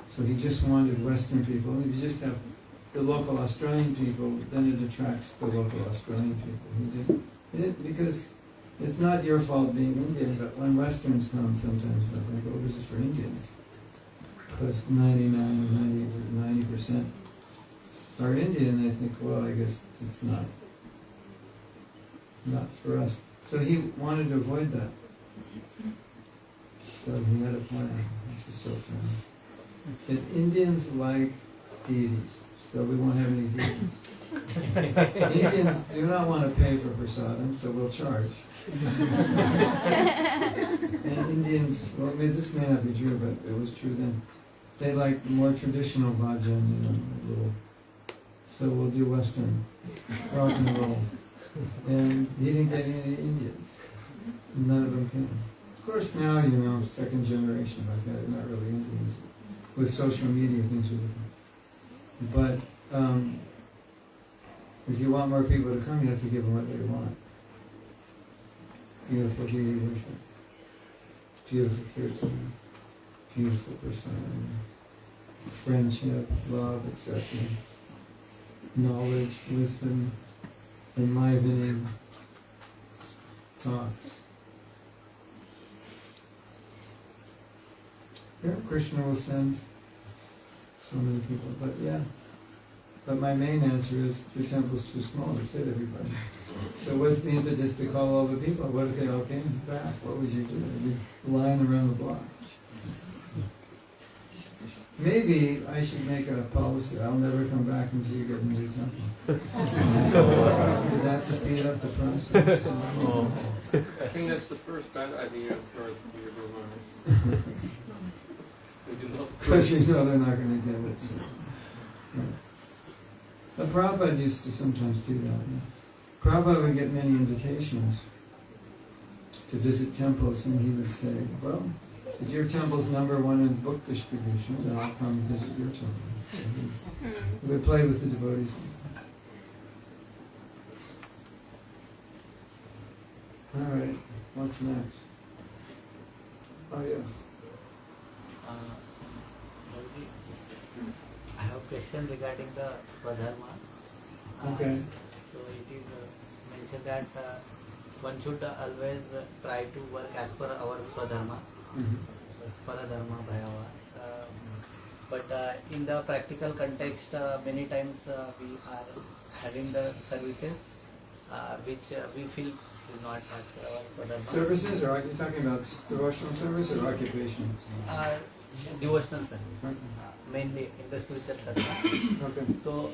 So he just wanted Western people. If you just have the local Australian people, then it attracts the local Australian people. He did because it's not your fault being Indian, but when Westerns come, sometimes they'll think, oh, this is for Indians. Because 90% are Indian, they think, well, I guess it's not for us. So he wanted to avoid that. So he had a plan. This is so funny. He said, Indians like deities, so we won't have any deities. Indians do not want to pay for prasadam, so we'll charge. And Indians, well, this may not be true, but it was true then. They like more traditional bhajan, so we'll do Western rock and roll. And he didn't get any Indians. None of them came. Of course now, second generation like that, not really Indians. With social media, things are different. But if you want more people to come, you have to give them what they want. Beautiful deity worship, beautiful kirtan, beautiful person, friendship, love, acceptance, knowledge, wisdom, enlivening talks. Yeah, Krishna will send so many people, but my main answer is the temple's too small to fit everybody. So what's the impetus to call all the people? What if they all came back? What would you do? There'd be a line around the block. Maybe I should make a policy. I'll never come back until you get a new temple. Would that speed up the process? I think that's the first bad idea for your Guru. We because you know they're not going to get it. So. Right. But Prabhupada used to sometimes do that. Yeah. Prabhupada would get many invitations to visit temples, and he would say, well, if your temple's number one in book distribution, then I'll come visit your temple. So he would play with the devotees. All right, what's next? Oh, yes. Guruji, I have a question regarding the Swadharma. Okay. So it is mentioned that one should always try to work as per our Swadharma, Paradharma Bhayava. But in the practical context, many times we are having the services which we feel is not at our Swadharma. Services, or are you talking about devotional service or occupation? Devotional service, mainly in the spiritual service. Okay. So,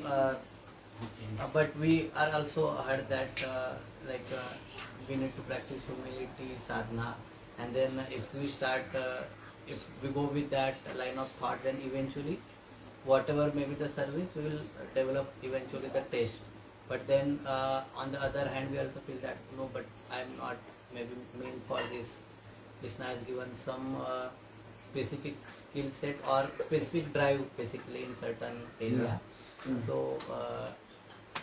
but we are also heard that we need to practice humility, sadhana, and then if we start, if we go with that line of thought, then eventually, whatever may be the service, we will develop eventually the taste. But then, on the other hand, we also feel that no, but I am not maybe meant for this. Krishna has given some specific skill set or specific drive, basically in certain area. Yeah. So,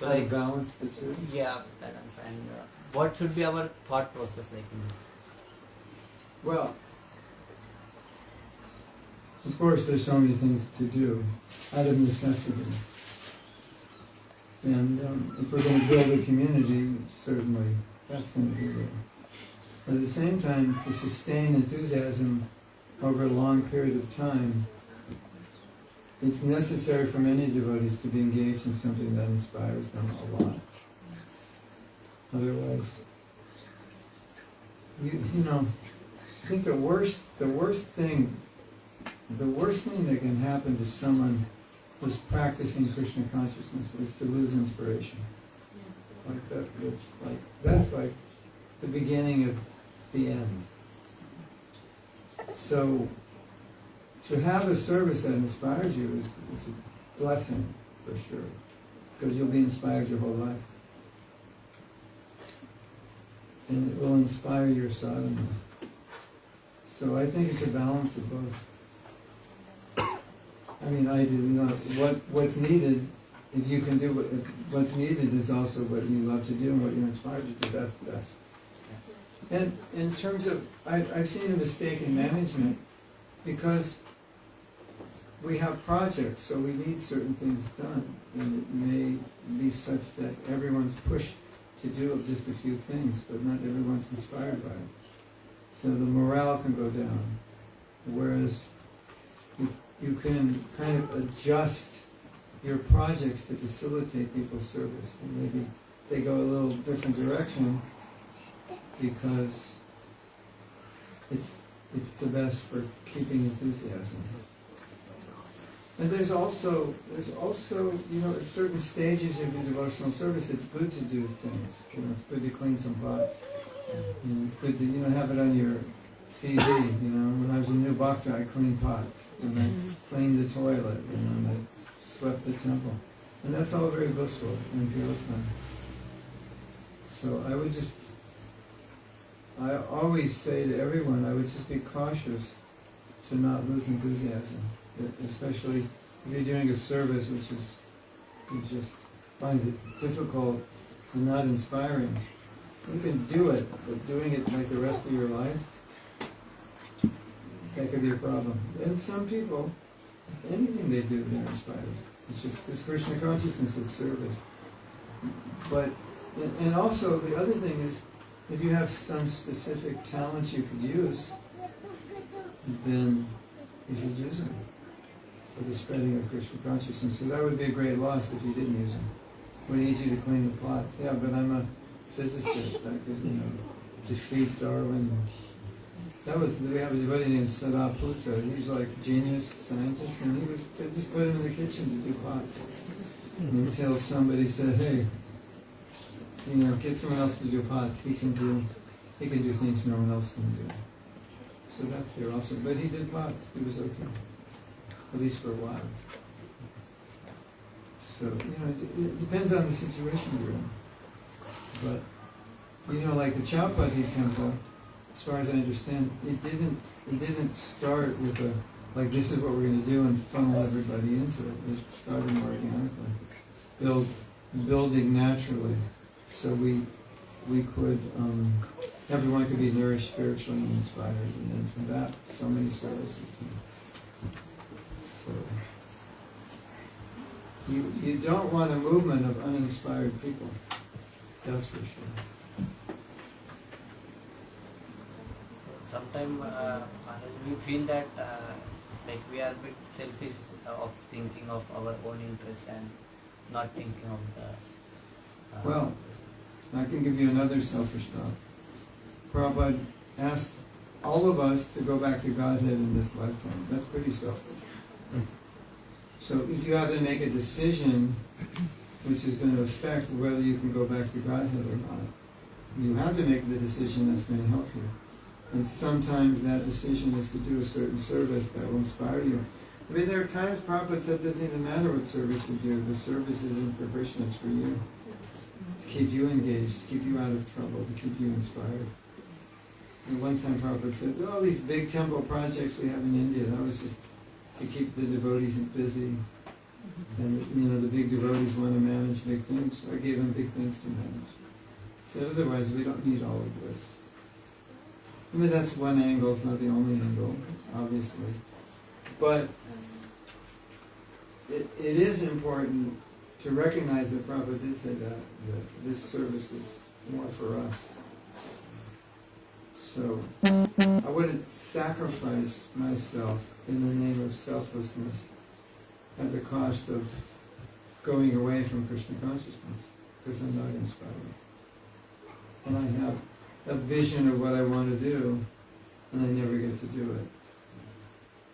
How to balance the two? yeah, balance. And what should be our thought process like in this? Well, of course, there's so many things to do out of necessity. And if we're going to build a community, certainly that's going to be there. But at the same time, to sustain enthusiasm over a long period of time, it's necessary for many devotees to be engaged in something that inspires them a lot. Otherwise, you know, I think the worst thing that can happen to someone who's practicing Krishna consciousness is to lose inspiration. Like that, that's like the beginning of the end. So, to have a service that inspires you is a blessing, for sure, because you'll be inspired your whole life. And it will inspire your sadhana. So I think it's a balance of both. I mean, I do, you know, what's needed, if you can do what's needed is also what you love to do and what you're inspired to do, that's best. And in terms of, I've seen a mistake in management because we have projects, so we need certain things done, and it may be such that everyone's pushed to do just a few things, but not everyone's inspired by it. So the morale can go down, whereas you can kind of adjust your projects to facilitate people's service, and maybe they go a little different direction because it's the best for keeping enthusiasm. And there's also, you know, at certain stages of your devotional service, it's good to do things. You know, it's good to clean some pots. You know, it's good to, you know, have it on your CV. You know, when I was a new bhakta, I cleaned pots, and I cleaned the toilet, you know, and I swept the temple, and that's all very blissful and purifying. So I always say to everyone, I would just be cautious to not lose enthusiasm. Especially if you're doing a service which is, you just find it difficult and not inspiring. You can do it, but doing it like the rest of your life, that could be a problem. And some people, anything they do, they're inspired. It's Krishna consciousness, it's service. But, and also the other thing is, if you have some specific talents you could use, then you should use them for the spreading of Krishna consciousness. So that would be a great loss if you didn't use them. We need you to clean the pots. Yeah, but I'm a physicist. I could, you know, defeat Darwin. We have a devotee named Sadaputa. He was like genius scientist, and they just put him in the kitchen to do pots. Until somebody said, hey, you know, get someone else to do pots. He can do things no one else can do. So that's there also. But he did pots. He was okay. at least for a while. So, it depends on the situation you're in. But, like the Chowpatty temple, as far as I understand, it didn't start with like this is what we're going to do and funnel everybody into it. It started more organically, building naturally, so we could everyone could be nourished spiritually and inspired, and then from that, so many services came. So you don't want a movement of uninspired people. That's for sure. Sometimes we feel that like we are a bit selfish of thinking of our own interest and not thinking of the. Well, I can give you another selfish thought. Prabhupada asked all of us to go back to Godhead in this lifetime. That's pretty selfish. So if you have to make a decision which is going to affect whether you can go back to Godhead or not, you have to make the decision that's going to help you. And sometimes that decision is to do a certain service that will inspire you. I mean, there are times Prabhupada said it doesn't even matter what service you do. The service isn't for Krishna, it's for you. To keep you engaged, to keep you out of trouble, to keep you inspired. And one time Prabhupada said, all these big temple projects we have in India, that was just to keep the devotees busy. And the big devotees want to manage big things. So I gave them big things to manage. He said, otherwise we don't need all of this. I mean, that's one angle, it's not the only angle, obviously. But it is important to recognize that Prabhupada did say that this service is more for us. So I wouldn't sacrifice myself in the name of selflessness at the cost of going away from Krishna consciousness, because I'm not inspired. And I have a vision of what I want to do, and I never get to do it.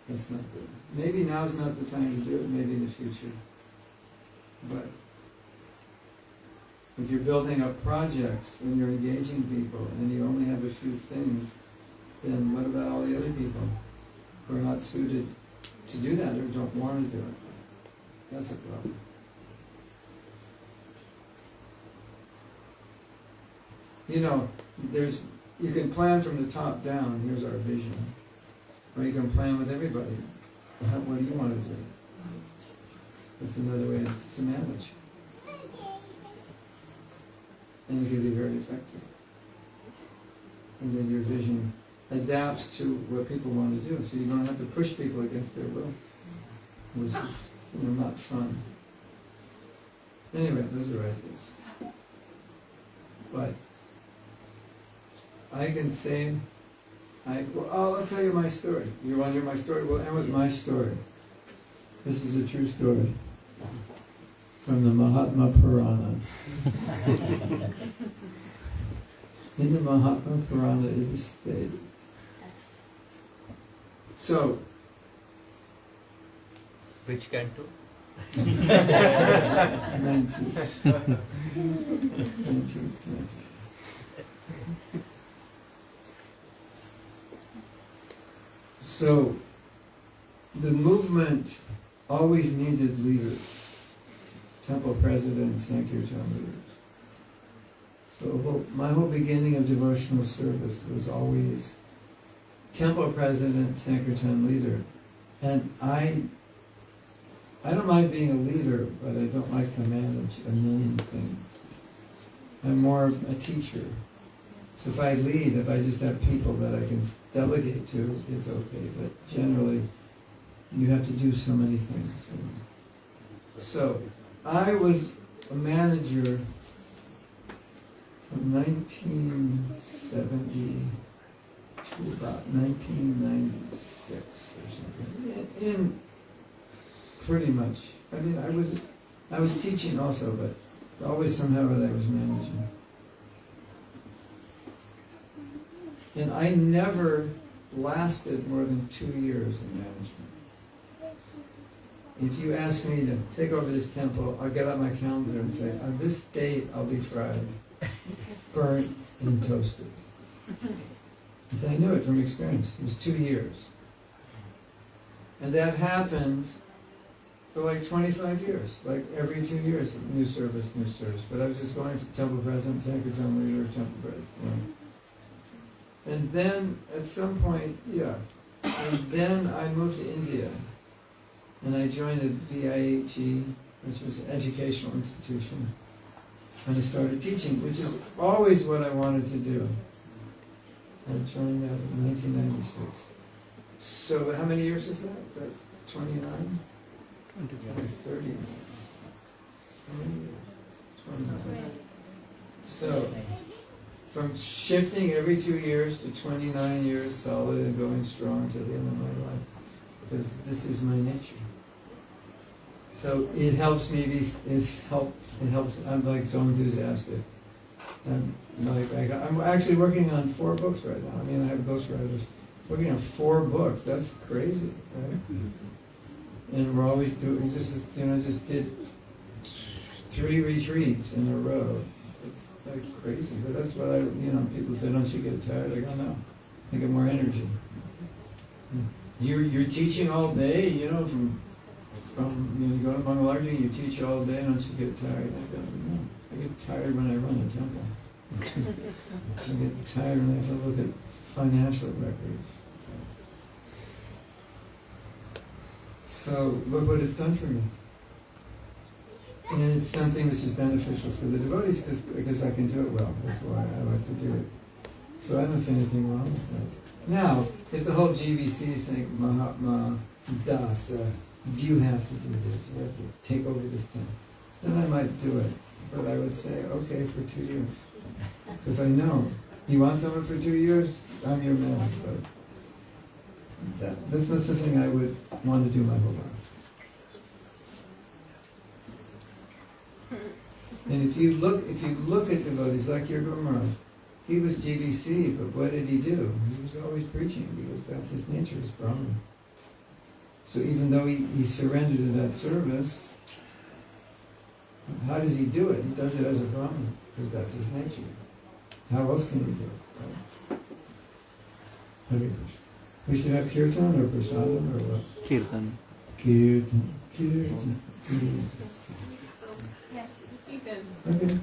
That's not good. Maybe now's not the time to do it, maybe in the future. But if you're building up projects and you're engaging people and you only have a few things, then what about all the other people who are not suited to do that or don't want to do it? That's a problem. You can plan from the top down, here's our vision. Or you can plan with everybody. What do you want to do? That's another way to manage. And it can be very effective. And then your vision adapts to what people want to do, so you don't have to push people against their will, which is not fun. Anyway, those are ideas. But I can say, I'll tell you my story. You want to hear my story? We'll end with my story. This is a true story from the Mahatma Purana. In the Mahatma Purana is stated. So, Which canto? 19th canto. So, the movement always needed leaders, temple presidents, Sankirtan leaders. So my whole beginning of devotional service was always temple president, Sankirtan leader. And I don't mind being a leader, but I don't like to manage a million things. I'm more a teacher. So if I lead, if I just have people that I can delegate to, it's okay. But generally, you have to do so many things. So I was a manager from 1970 to about 1996 or something. In pretty much. I mean, I was teaching also, but always somehow that I was managing. And I never lasted more than 2 years in management. If you ask me to take over this temple, I'll get out my calendar and say, on this date I'll be fried, burnt and toasted. Because I knew it from experience. It was 2 years. And that happened for like 25 years, like every 2 years, new service. But I was just going for temple president, sankirtan leader, temple president. And then at some point, and then I moved to India, and I joined the VIHE, which was an educational institution, and I started teaching, which is always what I wanted to do. I joined that in 1996. So how many years is that? That's 29? 30. How many years? 29. So, from shifting every 2 years to 29 years solid and going strong to the end of my life, because this is my nature. So it helps me be, it helps, I'm like so enthusiastic. I'm actually working on 4 books right now. I mean, I have ghostwriters. Working on 4 books, that's crazy, right? And we're always doing, just did 3 retreats in a row. It's like crazy, but that's what people say, don't you get tired? I go, no, I get more energy. You're teaching all day, from you go to Mangalarji, you teach all day, don't you get tired? I go, no, I get tired when I run a temple. I get tired when I have to look at financial records. So look what it's done for me. And it's something which is beneficial for the devotees because I can do it well. That's why I like to do it. So I don't see anything wrong with that. Now, if the whole GBC is saying, Mahatma Das, you have to do this, you have to take over this town, then I might do it. But I would say, okay, for 2 years. Because I know, you want someone for 2 years, I'm your man. But that's not something I would want to do my whole life. And if you look at devotees like your Guru Maharaj, he was GBC, but what did he do? He was always preaching because that's his nature, his Brahman. So even though he surrendered to that service, how does he do it? He does it as a Brahman because that's his nature. How else can he do it? Right? Hare Krishna. We should have kirtan or prasadam or what? Kirtan. Kirtan. Kirtan. Kirtan. Yes, you can. Okay.